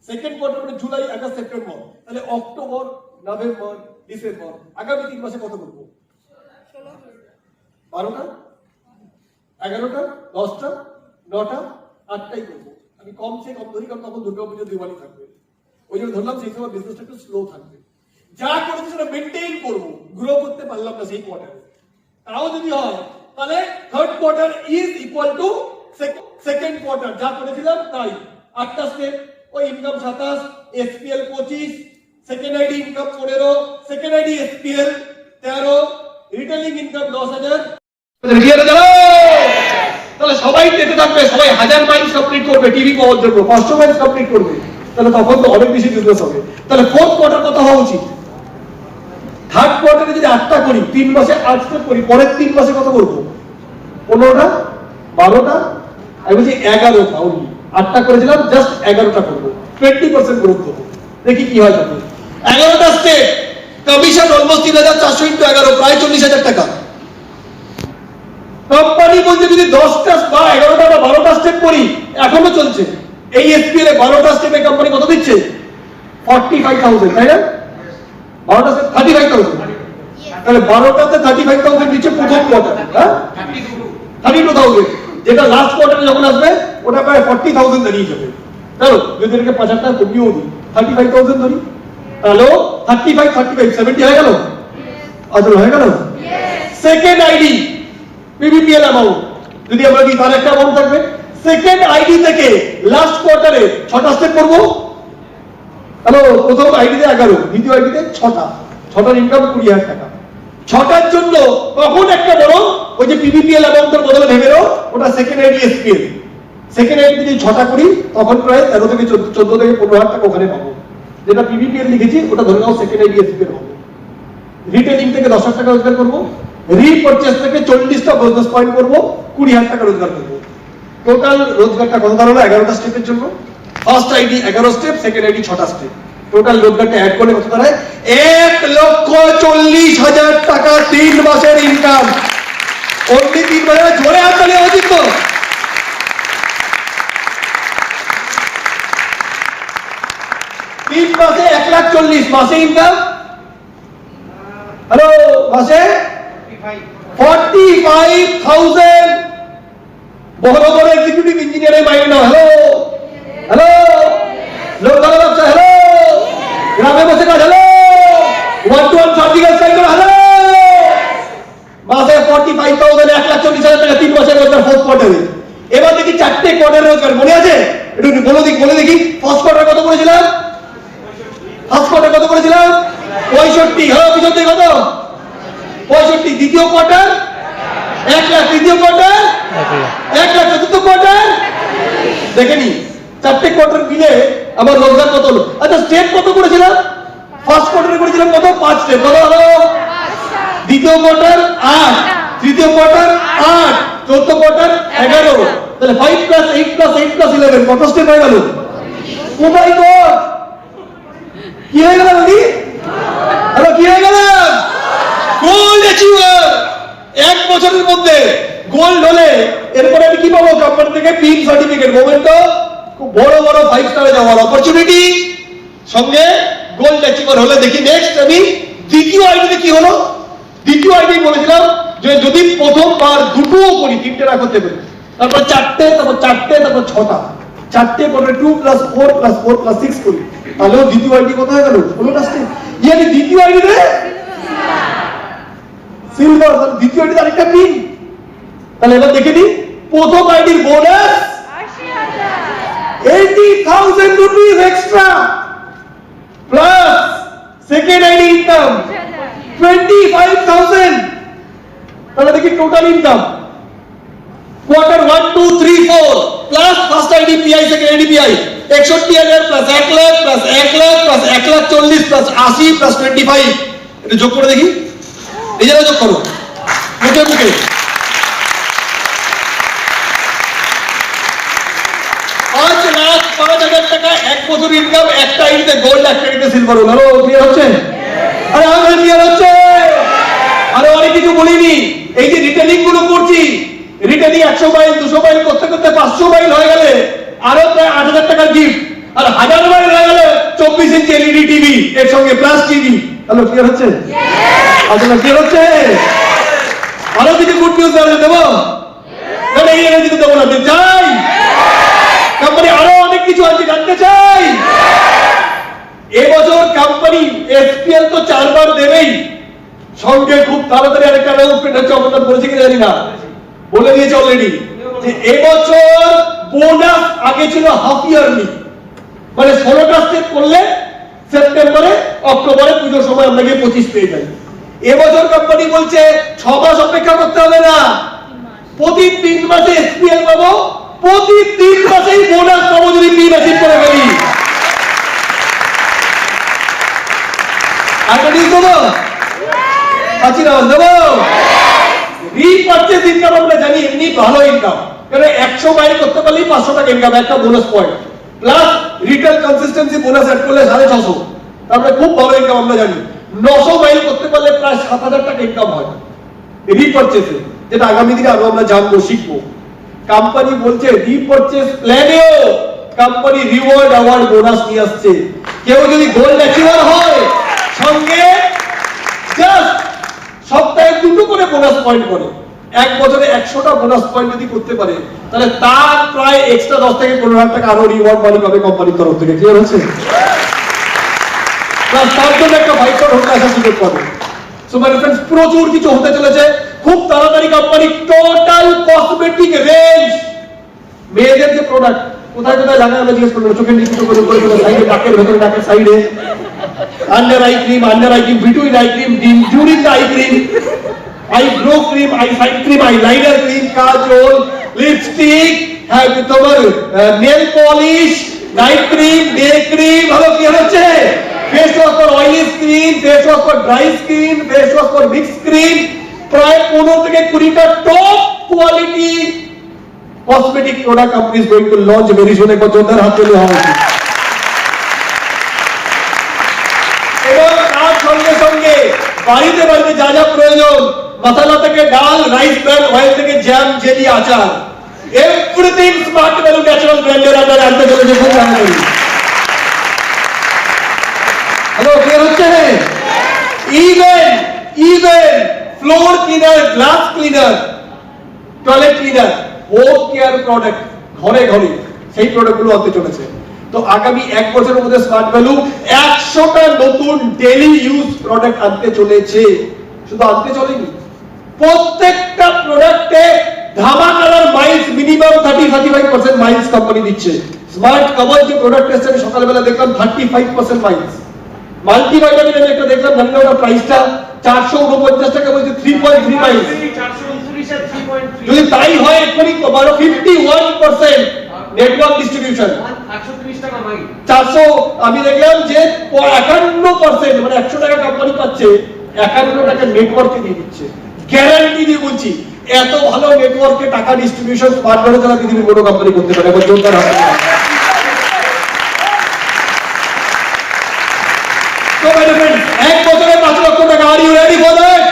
সেকেন্ড কোয়ার্টার মানে জুলাই, আগস্ট, সেপ্টেম্বর, তাহলে অক্টোবর, নভেম্বর, ডিসেম্বর, আগামী 3 মাসে কত করবো? 12টা, 11টা, 10টা, 9টা, 8টাই করবো। আমি কম সে কম ধরি, কারণ তখন দুর্গা পুজো, দিওয়ালি থাকবে। ওই জন্য ধরলাম সেই সময় বিজনেসটা একটু স্লো থাকবে। যা করেছি সেটা মেনটেইন করবো, গ্রো করতে পারলাম না সেই কোয়ার্টারে। তাও যদি হয় তাহলে third quarter is equal to second quarter, যা করেছিলাম তাই। 8টা স্টেপ, ওই income 27, SPL 25, second ID income 15, second ID SPL 13, retailing income 10,000। তাহলে সবাই যেতে থাকবে, সবাই 1000 মাইলস কমপ্লিট করবে টিভি পাওয়ার জন্য, 500 মাইলস কমপ্লিট করবে, তাহলে তখন তো অনেক বেশি বিজনেস হবে। তাহলে ফোর্থ কোয়ার্টার কত হওয়া উচিত? থার্ড কোয়ার্টারে যদি 8টা করি, 3 মাসে 8 স্টেপ করি, পরের 3 মাসে কত করবো? 15টা, 12টা, আমি বলছি 11টা অনলি। 8টা করেছিলাম, জাস্ট 11টা করবো, 20% গ্রোথ করবো, দেখি কি হয় তাতে। 11টা স্টেপ, কমিশন অলমোস্ট 3,400 ইন্টু 11, প্রায় 40,000 টাকা। কোম্পানি বলছে যদি 10টা বা 11টা বা 12টা স্টেপ করি, এখনো চলছে, এই এসপিএল এ 12টা স্টেপে কোম্পানি কত দিচ্ছে? 45,000, তাই না? 12টা স্টেপ 35,000, তাহলে 12টাতে 35,000 দিচ্ছে প্রথম কোয়ার্টারে, হ্যাঁ 32,000, যেটা লাস্ট কোয়ার্টারে যখন আসবে ওটা প্রায় 40,000 দাঁড়িয়ে যাবে। চলো যদি এটাকে 5,000 টাকা কমিয়েও দিই, 35,000 ধরি, তাহলেও 35 70 হয়ে গেল। আচ্ছা হয়ে গেল। সেকেন্ড আইডি পিবিপিএল অ্যামাউন্ট যদি আমরা দিই তার একটা অ্যামাউন্ট থাকবে। সেকেন্ড আইডি থেকে লাস্ট কোয়ার্টারে 6টা স্টেপ করব। হ্যালো, প্রথম আইডিতে 11, দ্বিতীয় আইডিতে 6টার ইনকাম 20,000 টাকা। 6টার জন্য কখন একটা বড় ওই যে পিবিপিএল অ্যামাউন্টের বদলে ভেবে নাও ওটা second ID SPL. Second ID যদি 6টা করি তখন প্রায় 13 থেকে 14 থেকে 15,000 টাকা ওখানে পাবো। যেটা পিবিপিএল লিখেছি ওটা ধরে নাও সেকেন্ড আইডি এসপিএল হবে। রিটেলিং থেকে 10,000 টাকা রোজগার করবো, রিপারচেজ থেকে 40টা বিজনেস পয়েন্ট করবো, 20,000 টাকা রোজগার করবো। টোটাল রোজগারটা কত দাঁড়ালো 11টা স্টেপের জন্য? First ID 11 step, second ID 6টা স্টেপ। টোটাল রোজগারটা অ্যাড করলে কত দাঁড়ায়? 1,40,000 টাকা 3 মাসের ইনকাম। অনলি 3 মাসে জোরে হাত তালি উচিত তো? 3 মাসে 1,40,000 মাসে ইনকাম। হ্যালো, মাসে 45,000। বড় বড় এক্সিকিউটিভ ইঞ্জিনিয়ারের মাইনে নাও। হ্যালো হ্যালো, লোকাল ব্যবসা, হ্যালো গ্রামে বসে কাজ, hello 1-to-1 surgical site, hello মাসে 45,000, 1,40,000 টাকা 3 মাসের রোজগার ফোর্থ কোয়ার্টারে। এবার দেখি 4টে কোয়ার্টার রোজগার মনে আছে? একটু বলে দেখি ফার্স্ট কোয়ার্টার কত করেছিলাম? ফার্স্ট কোয়ার্টার কত করেছিলাম? 65। হ্যাঁ পিছন থেকে কত? 65। দ্বিতীয় কোয়ার্টার 1 লাখ, তৃতীয় কোয়ার্টার 1 লাখ, চতুর্থ কোয়ার্টার দেখে নি 4টে কোয়ার্টার মিলে আমার রোজগার কত হলো? আচ্ছা স্টেপ কত করেছিলাম? ফার্স্ট কোয়ার্টারে করেছিলাম কত? 5 স্টেপ। কত হলো? দ্বিতীয় কোয়ার্টার 8, তৃতীয় কোয়ার্টার 8, চতুর্থ কোয়ার্টার 11। তাহলে 5 + 8 + 8 + 11 কত স্টেপ হয়ে গেল? ও মাই গড, কি হয়ে গেল বলি? হ্যালো কি হয়ে গেল? Gold achiever. 1 বছরের মধ্যে গোল্ড হলে এরপরে আমি কি পাবো? কোম্পানি থেকে পিন সার্টিফিকেট, মোমেন্টো, খুব বড় বড় 5 স্টারে যাওয়ার অপরচুনিটি, সঙ্গে গোল্ড অ্যাচিভার হলে। দেখি নেক্সট আমি দ্বিতীয় আইডিতে কি হলো? দ্বিতীয় আইডি বলেছিলাম যে যদি প্রথমবার দুটোও করি, 3টে না করতে পারি, তারপর 4টে, তারপর 4টে, তারপর 6টা, 4টে করে 2 + 4 + 4 + 6 করি, তাহলেও দ্বিতীয় আইডি কত হয়ে গেল? 16টা স্টেপ। ইয়ানি দ্বিতীয় আইডিতে সিলভার, দ্বিতীয় আইডিতে আরেকটা পিন। তাহলে এবার দেখে নিই প্রথম আইডির bonus 80,000 rupees extra plus second ID income 25,000। তাহলে দেখি total income quarter 1 2 3 4 plus first ID PI, second ID PI 61,000 plus 1 lakh plus 1 lakh plus 1,40,000 plus 80 plus 25। এটা যোগ করে দেখি, নিজেরা যোগ করো মুখে মুখে। 5,05,000 টাকা 1 বছর ইনকাম, একটা আইডিতে গোল্ড, একটা আইডিতে সিলভার। হলো ক্লিয়ার হচ্ছে? আরে আমাদের ক্লিয়ার হচ্ছে? আরে অনেক কিছু বলিনি। এই যে রিটেলিং গুলো করছি, রিটেলিং 100 মাইল 200 মাইল করতে করতে 500 মাইল হয়ে গেলে আরো প্রায় 8,000 টাকার গিফট, আর 1000 মাইল হয়ে গেলে 24 ইঞ্চি এলইডি টিভি এর সঙ্গে প্লাস টিভি। হ্যালো ক্লিয়ার হচ্ছে? আসলে ক্লিয়ার হচ্ছে? আরো কিছু গুড নিউজ দেবো? না এই এনার্জি দেবো না, চাই কোম্পানি আরো অনেক কিছু আছে, জানতে চাই। এবছর কোম্পানি এসপিএল তো 4 বার দেবেই, সঙ্গে খুব তাড়াতাড়ি আরেকটা অ্যানাউন্সমেন্ট হচ্ছে, আপনারা বলেছে কিনা জানি না, বলে দিয়েছে অলরেডি যে এবছর বোনাস আগে ছিল হাফ ইয়ারলি, মানে 16টা স্টেপ করলে সেপ্টেম্বরে অক্টোবরে পুজোর সময় আমরা গিয়ে 25 পেয়ে যাই। এবছর কোম্পানি বলছে 6 মাস অপেক্ষা করতে হবে না, প্রতি 3 মাসে এসপিএল পাবো, প্রতি 3 মাসেই বোনাস পাবো যদি পিন অ্যাচিভ করে ফেলি। আরেকটা নিউজ দেবো? আছি না দেবো? রিপারচেজ ইনকাম আমরা জানি এমনি ভালো ইনকাম, কারণ 100 মাইল করতে পারলেই 500 টাকা ইনকাম, একটা bonus point plus retail consistency bonus add করলে 650, তারপরে খুব ভালো ইনকাম আমরা জানি। 900 মাইল করতে পারলে প্রায় 7,000 টাকা ইনকাম হয় রিপারচেজে, যেটা আগামী দিনে আরো আমরা জানবো শিখবো। কোম্পানি বলছে রিপারচেজ প্ল্যানেও কোম্পানি রিওয়ার্ড অ্যাওয়ার্ড বোনাস নিয়ে আসছে। কেউ যদি গোল্ড অ্যাচিভার হয় সঙ্গে জাস্ট সপ্তাহে 2টো করে বোনাস পয়েন্ট করে, এক বছরে 100টা বোনাস পয়েন্ট যদি করতে পারে তাহলে তার প্রায় এক্সট্রা 10 থেকে 15,000 টাকা আরো রিওয়ার্ড মানি পাবে কোম্পানির তরফ থেকে। ক্লিয়ার হচ্ছে? প্লাস তার জন্য একটা ভাইটার হোন্ডা আসার সুযোগ পাবে। সো মাই ফ্রেন্ডস, প্রচুর কিছু হতে চলেছে খুব তাড়াতাড়ি। কোম্পানি টোটাল কসমেটিক রেঞ্জ, মেয়েদের যে প্রোডাক্ট কোথায় কোথায় লাগায় আমরা জিজ্ঞেস করলাম, চোখের নিচে করে করে সাইডে, নাকের ভেতরে, নাকের সাইডে, under eye cream, between eye cream, during the eye cream, eye glow cream, eye fine cream, eye liner cream, kajal, lipstick, হ্যাঁ তোমার nail polish, night cream, day cream, ভালো কি হচ্ছে? Face wash for oily skin, face wash for dry skin, face wash for mix skin, প্রায় 15 থেকে 20টা top quality cosmetic product company is going to launch very soon. একবার জোরদার হাত তালি হওয়া উচিত। এবং তার সঙ্গে সঙ্গে বাড়িতে বাড়িতে যা যা প্রয়োজন, মশলা থেকে ডাল, রাইস ব্র্যান্ড, অয়েল থেকে জ্যাম, জেলি, আচার, এভরিথিং স্মার্ট ভ্যালু ন্যাচারাল ব্র্যান্ডের আপনারা আনতে চলেছে। খুব তাড়াতাড়ি। হ্যালো, ক্লিয়ার হচ্ছে? Even floor cleaner, glass cleaner, toilet cleaner, home care product ঘরে ঘরে সেই প্রোডাক্টগুলো আনতে চলেছে। তো আগামী 1 বছরের মধ্যে স্মার্ট ভ্যালু 100টা নতুন ডেইলি ইউজ প্রোডাক্ট আনতে চলেছে। শুধু আনতে চলেনি, প্রত্যেকটা প্রোডাক্টে ধামাকাদার মাইলস, মিনিমাম 30-35% মাইলস কোম্পানি দিচ্ছে। স্মার্ট কভার যে প্রোডাক্ট এসেছে আমি সকালবেলা দেখলাম 35% মাইলস। মাল্টিভাইটামিন আমি একটা দেখলাম, জানি না ওটা প্রাইসটা 449 টাকা, বলছে 3.3 মাইলস। যদি তাই হয় এক্ষুনি 51% নেটওয়ার্ক ডিস্ট্রিবিউশন, 400 আমি দেখলাম যে 51% মানে 100 টাকা কোম্পানি পাচ্ছে, 51 টাকা নেটওয়ার্কে দিয়ে দিচ্ছে। গ্যারান্টি দিয়ে বলছি, এত ভালো নেটওয়ার্কে টাকা ডিস্ট্রিবিউশন স্মার্ট ভ্যালু ছাড়া পৃথিবীর কোনো কোম্পানি করতে পারে। এবার জোরদার হাত তালি। তো মাই ফ্রেন্ডস, 1 বছরে 5 লক্ষ টাকা। Are you ready for that?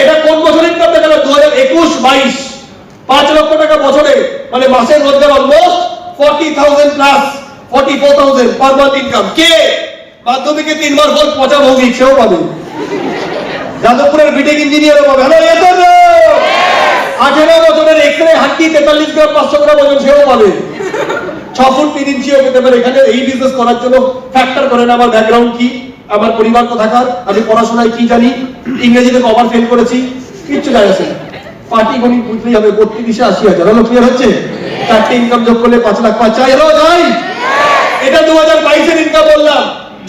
এটা কোন বছরের ইনকাম দেখা গেল? 2021-22 5 লক্ষ টাকা বছরে, মানে মাসের রোজগার almost 40,000 plus 44,000 per month income. কে মাধ্যমিকে 3 বার ফল পচা ভৌগিক সেও পাবে, যাদবপুরের বিটেক ইঞ্জিনিয়ারও পাবে। হ্যালো, এত 18 বছরের এক্সরে হাড্ডি 43 গ্রাম 500 গ্রাম ওজন সেও পাবে। 6 ফুট 3 ইঞ্চিও পেতে পারে। এখানে এই বিজনেস করার জন্য ফ্যাক্টর করেন আমার ব্যাকগ্রাউন্ড কি, আমার পরিবার কোথাকার, আমি পড়াশোনায় কি জানি, ইংরেজিতে কভার ফেল করেছি, কিচ্ছু যায় আসে না। পার্টি গণিত বুঝলেই হবে, 32-এ 80,000। হলো, ক্লিয়ার হচ্ছে? 4টে ইনকাম যোগ করলে 5 লাখ 5 চাই। হলো, যাই। এটা 2022 এর ইনকাম বললাম।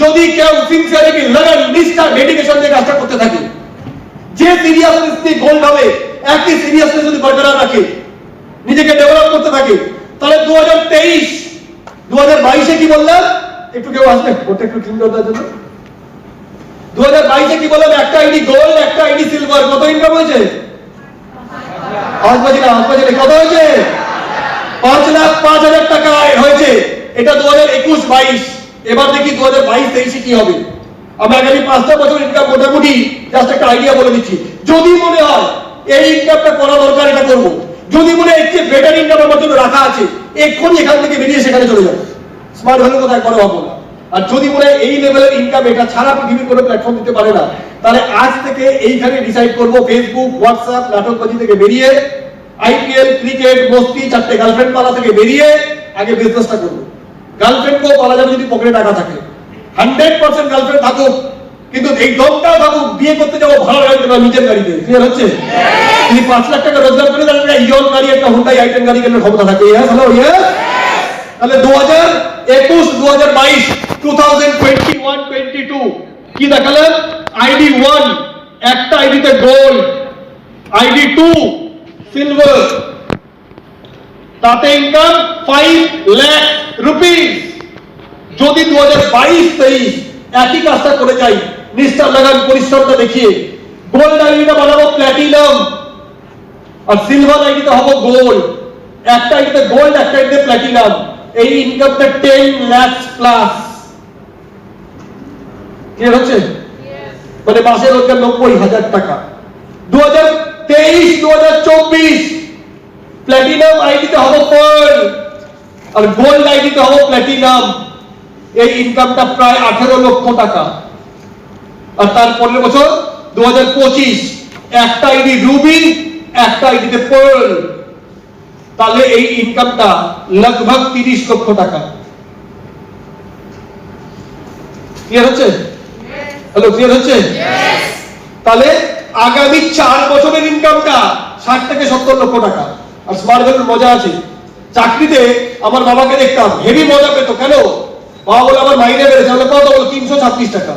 যদি কেউ সিনসিয়ারিটি, লগন, নিষ্ঠা, ডেডিকেশন দিয়ে কাজটা করতে থাকে, যে সিরিয়াসনেস নিয়ে গোল হবে, একই সিরিয়াসনেস যদি বরকরার রাখে, নিজেকে ডেভেলপ করতে থাকে, তাহলে 2022-এ কি বললাম? একটু কেউ আসবে ওটা একটু ক্লিন করে দেওয়ার জন্য। 2022-এ কি বললাম? একটা আইডি গোল্ড, একটা আইডি সিলভার। কত ইনকাম হয়েছে? কত হয়েছে? 5,05,000 টাকা হয়েছে। এটা 2021-22। এবার দেখি 2022-23-এ কি হবে। আমি আগামী 5টা বছর ইনকাম মোটামুটি জাস্ট একটা আইডিয়া বলে দিচ্ছি। যদি মনে হয় এই ইনকামটা করা দরকার, এটা করবো। যদি মনে হয় একটু বেটার ইনকাম আমার জন্য রাখা আছে, এক্ষুনি এখান থেকে বেরিয়ে সেখানে চলে যাবে। স্মার্ট ভ্যালু কথা একবারও ভাববো না। আর যদি মনে হয় এই লেভেলের ইনকাম এটা ছাড়া পৃথিবীর কোনো প্ল্যাটফর্ম দিতে পারে না, তাহলে আজ থেকে এইখানে ডিসাইড করবো, ফেসবুক, হোয়াটসঅ্যাপ, নাটকবাজি থেকে বেরিয়ে, আইপিএল, ক্রিকেট, মস্তি, 4টে গার্লফ্রেন্ড পালা থেকে বেরিয়ে আগে বিজনেসটা করবো। গার্লফ্রেন্ডকেও পালা যাবে যদি পকেটে টাকা থাকে। 100% গার্লফ্রেন্ড থাকুক, কিন্তু এই দমটাও থাকুক, বিয়ে করতে যাবো ভালো গাড়িতে না নিজের গাড়িতে। ক্লিয়ার হচ্ছে? যদি 5 লাখ টাকা রোজগার করে তাহলে একটা ইয়ন গাড়ি, একটা হুন্ডাই i10 গাড়ি কেনার ক্ষমতা থাকে। হ্যালো, তাহলে 2021-2022 2021-22 কি দেখালেন? আইডি 1 একটা আইডিতে গোল্ড, আইডি 2 সিলভার, তাতে ইনকাম 5 লাখ রুপিস। যদি 2022-23 একই কাজটা করে যাই, নিষ্ঠা, লাগান, পরিশ্রমটা দেখিয়ে, গোল্ড আইডিটা বানাবো প্ল্যাটিনাম, আর সিলভার আইডিতে হবো গোল্ড। একটা আইডিতে গোল্ড, একটা আইডিতে প্ল্যাটিনাম। এই ইনকামটা 10 লাখ প্লাস। কি হচ্ছে? মানে মাসে রোজগার 90,000 টাকা। 2023-2024 প্ল্যাটিনাম আইডিতে হবো পার্ল, আর গোল্ড আইডিতে হবো প্ল্যাটিনাম, এই ইনকামটা প্রায় 18 লক্ষ টাকা। আর তার পরের বছর 2025 একটা আইডি রুবি, একটা আইডিতে পার্ল, তাহলে এই ইনকামটা লগভগ 30 লক্ষ টাকা। ক্লিয়ার হচ্ছে? হ্যালো, ক্লিয়ার হচ্ছে? তাহলে আগামী 4 বছরের ইনকামটা 60 থেকে 70 লক্ষ টাকা। আর স্মার্ট ভ্যালুর মজা আছে, চাকরিতে আমার বাবাকে দেখতাম হেভি মজা পেত। কেন? বাবা বলে আমার মাইনে বেড়েছে, আমরা কত বলো 336 টাকা।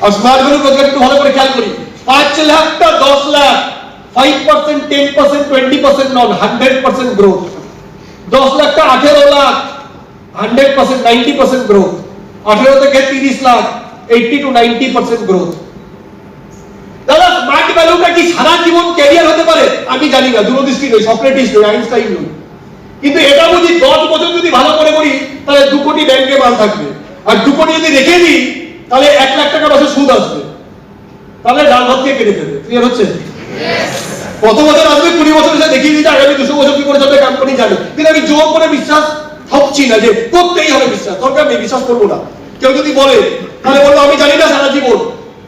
আর স্মার্ট ভ্যালু রোজগার একটু ভালো করে খেয়াল করি, 5 লাখটা 10 লাখ, 5%, 10%, 20% নন, 100% গ্রোথ। 10 লাখটা 18 লাখ, 100%, 90% গ্রোথ। 18 থেকে 30 লাখ, 80 to 90% গ্রোথ। দাদা স্মার্ট ভ্যালুটা কি সারা জীবন ক্যারিয়ার হতে পারে? আমি জানি না, দূরদৃষ্টি নই, সক্রেটিস নই, আইনস্টাইন নই, কিন্তু এটা বুঝি 10 বছর যদি ভালো করে করি তাহলে 2 কোটি ব্যাংকে মাল থাকবে। আর 2 কোটি যদি রেখে দিই তাহলে 1 লাখ টাকা মাসে সুদ আসবে। তাহলে ডাল ভাত খেয়ে কেটে দেবে। ক্লিয়ার হচ্ছে? কত বছর আসবে? 20 বছর এসে দেখিয়ে দিতে আগামী 200 বছর কি করে চলবে কোম্পানি জানে। কিন্তু আমি জোর করে বিশ্বাস থাকছি না যে করতেই হবে বিশ্বাস, দরকার নেই, বিশ্বাস করবো না। কেউ যদি বলে তাহলে বলবো আমি জানি না সারা জীবন,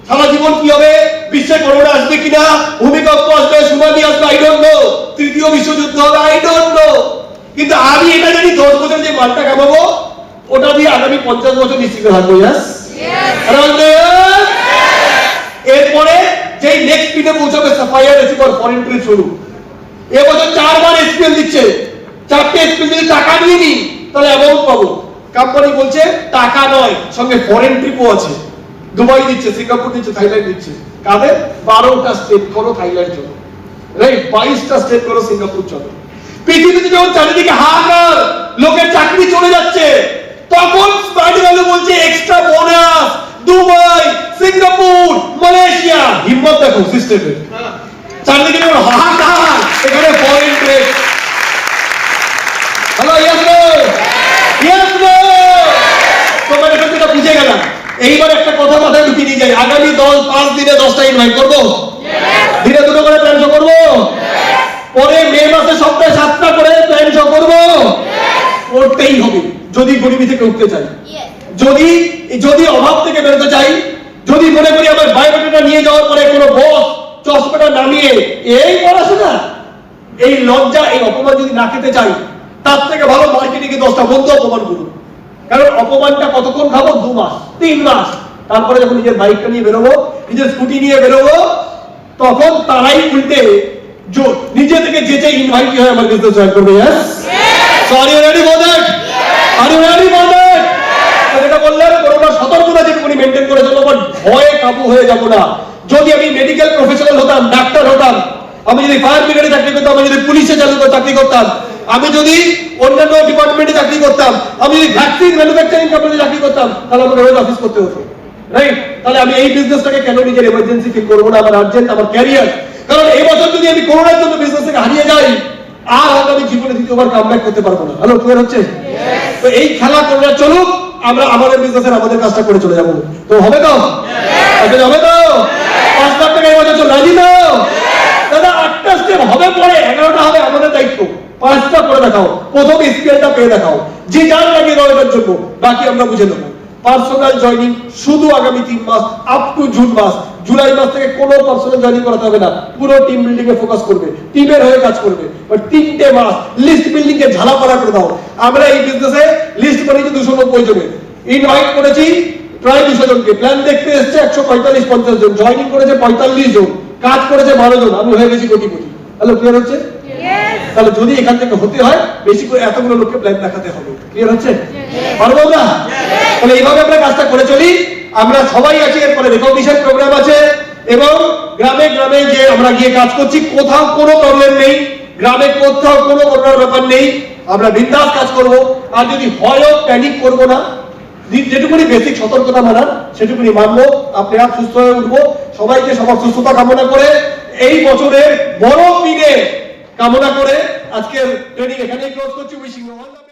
সারা জীবন কি হবে, বিশ্বে করোনা আসবে কিনা, ভূমিকম্প আসবে, সুনামি আসবে, আই ডোন্ট নো, তৃতীয় বিশ্বযুদ্ধ হবে, আই ডোন্ট নো। কিন্তু আমি এটা জানি 10 বছর যে মালটা কামাবো ওটা দিয়ে আগামী 50 বছর নিশ্চিত থাকবো। ইয়েস, এরপরে যেই নেক্সট পিনে পৌঁছাবে সাফায়ার রেসিভার ফরেন ট্রেড শুরু। এবছর 4 বার এক্সপিএল দিচ্ছে, 4টে এক্সপিএল যদি টাকা নিয়ে নি তাহলে অ্যামাউন্ট পাবো। কোম্পানি বলছে টাকা নয়, সঙ্গে ফরেন ট্রিপও আছে। দুবাই দিচ্ছে, সিঙ্গাপুর দিচ্ছে, থাইল্যান্ড দিচ্ছে। কাদের? 12টা স্টেট করো থাইল্যান্ড চলো, রাইট, 22টা স্টেট করো সিঙ্গাপুর চলো। পৃথিবীতে যখন চারিদিকে হাহাকার, লোকের চাকরি চলে যাচ্ছে, তখন স্মার্ট ভ্যালু বলছে extra bonus, Dubai, Singapore, Malaysia. হিম্মত দেখো সিস্টেমের, চারিদিকে যখন হাহাকার, এখানে foreign trade. Hello, yes no, yes no. তোমার এখান থেকে বুঝে গেলাম। এইবার একটা কথা মাথায় ঢুকিয়ে নিয়ে যাই, আগামী 5 দিনে 10টা ইনভাইট করবো, দিনে 2টো করে প্ল্যান শো করবো, পরে মে মাসে সপ্তাহে 7টা করে প্ল্যান শো করবো। করতেই হবে যদি গরিবি থেকে উঠতে চাই, যদি অভাব থেকে বেরোতে চাই, যদি মনে করি আমার বায়োডাটা নিয়ে যাওয়ার পরে কোনো বস চশমাটা নামিয়ে এই পড়াশোনা, এই লজ্জা, এই অপমান যদি না খেতে চাই, তার থেকে ভালো মার্কেটিং এ 10টা বন্ধু অপমান করুন। কারণ অপমানটা কতক্ষণ খাবো? 2 মাস, 3 মাস। তারপরে যখন নিজের বাইকটা নিয়ে বেরোবো, নিজের স্কুটি নিয়ে বেরোবো, তখন তারাই উল্টে নিজে থেকে যেচে ইনভাইট হয় আমার বিজনেস জয়েন করবে। Yes, so are you ready for that? Are you ready for that? যেটা বললাম, করোনা সতর্কতা যেটুকুনি মেইনটেইন করে চলবো, বাট ভয়ে কাবু হয়ে যাব না। যদি আমি মেডিকেল প্রফেশনাল হতাম, ডাক্তার হতাম, আমি যদি ফায়ার ব্রিগেডে চাকরি করতাম, আমি যদি পুলিশে চাকরি করতাম, আমি যদি অন্যান্য ডিপার্টমেন্টে চাকরি করতাম, আমি যদি ভ্যাকসিন ম্যানুফ্যাকচারিং কোম্পানিতে চাকরি করতাম, তাহলে আমাকে রোজ অফিস করতে হতো, রাইট? তাহলে আমি এই বিজনেসটাকে কেন নিজের এমার্জেন্সি ফিল করবো না? আমার আর্জেন্ট, আমার ক্যারিয়ার। কারণ এই বছর যদি আমি করোনার জন্য বিজনেস থেকে হারিয়ে যাই, আর হয়তো আমি জীবনে দ্বিতীয়বার কামব্যাক করতে পারবো না। হ্যালো, ক্লিয়ার হচ্ছে? তো এই খেলা করোনা চলুক, আমরা আমাদের বিজনেসের আমাদের কাজটা করে চলে যাবো। তো হবে তো? হবে তো? 5 লাখ টাকা এই বছর রাজি তো? দাদা 8টা স্টেপ হবে, পরে 11টা হবে আমাদের দায়িত্ব। 5টা করে দেখাও, প্রথম স্কেলটা পেয়ে দেখাও, যে যার লাগে রয়েটার জন্য, বাকি আমরা বুঝে নেবো। পার্সোনাল জয়েনিং শুধু আগামী 3 মাস আপ টু জুন মাস। জুলাই মাস থেকে কোনো পার্সোনাল জয়েনিং করাতে হবে না, পুরো টিম বিল্ডিং এ ফোকাস করবে, টিমের হয়ে কাজ করবে। বাট 3টে মাস লিস্ট বিল্ডিং কে ঝালাপালা করে দাও। আমরা এই বিজনেসে লিস্ট বানিয়েছি 290 জনের, ইনভাইট করেছি প্রায় 200 জনকে, প্ল্যান দেখতে এসেছে 145-50 জন, জয়েনিং করেছে 45 জন, কাজ করেছে 12 জন। আমি হয়ে গেছি কোটিপতি। হ্যালো, ক্লিয়ার হচ্ছে? তাহলে যদি এখান থেকে হতে হয়, বেশি করে এতগুলো লোককে প্ল্যান দেখাতে হবে। ক্লিয়ার হচ্ছে? পারবো না? তাহলে এইভাবে আমরা কাজটা করে চলি। আমরা সবাই আছি, এরপরে রেকগনিশন প্রোগ্রাম আছে, এবং গ্রামে গ্রামে যে আমরা গিয়ে কাজ করছি, কোথাও কোনো প্রবলেম নেই, গ্রামে কোথাও কোনো করোনার ব্যাপার নেই, আমরা বিন্দাস কাজ করব। আর যদি হয়ও প্যানিক করব না, যেটুকুনি বেসিক সতর্কতা মানার সেটুকুনি মানবো, আপনি আপ সুস্থ হয়ে উঠবো। সবাইকে সবার সুস্থতা কামনা করে, এই বছরের বড় দিনে কামনা করে আজকের ট্রেনিং এখানেই ক্লোজ করছি। Wishing you all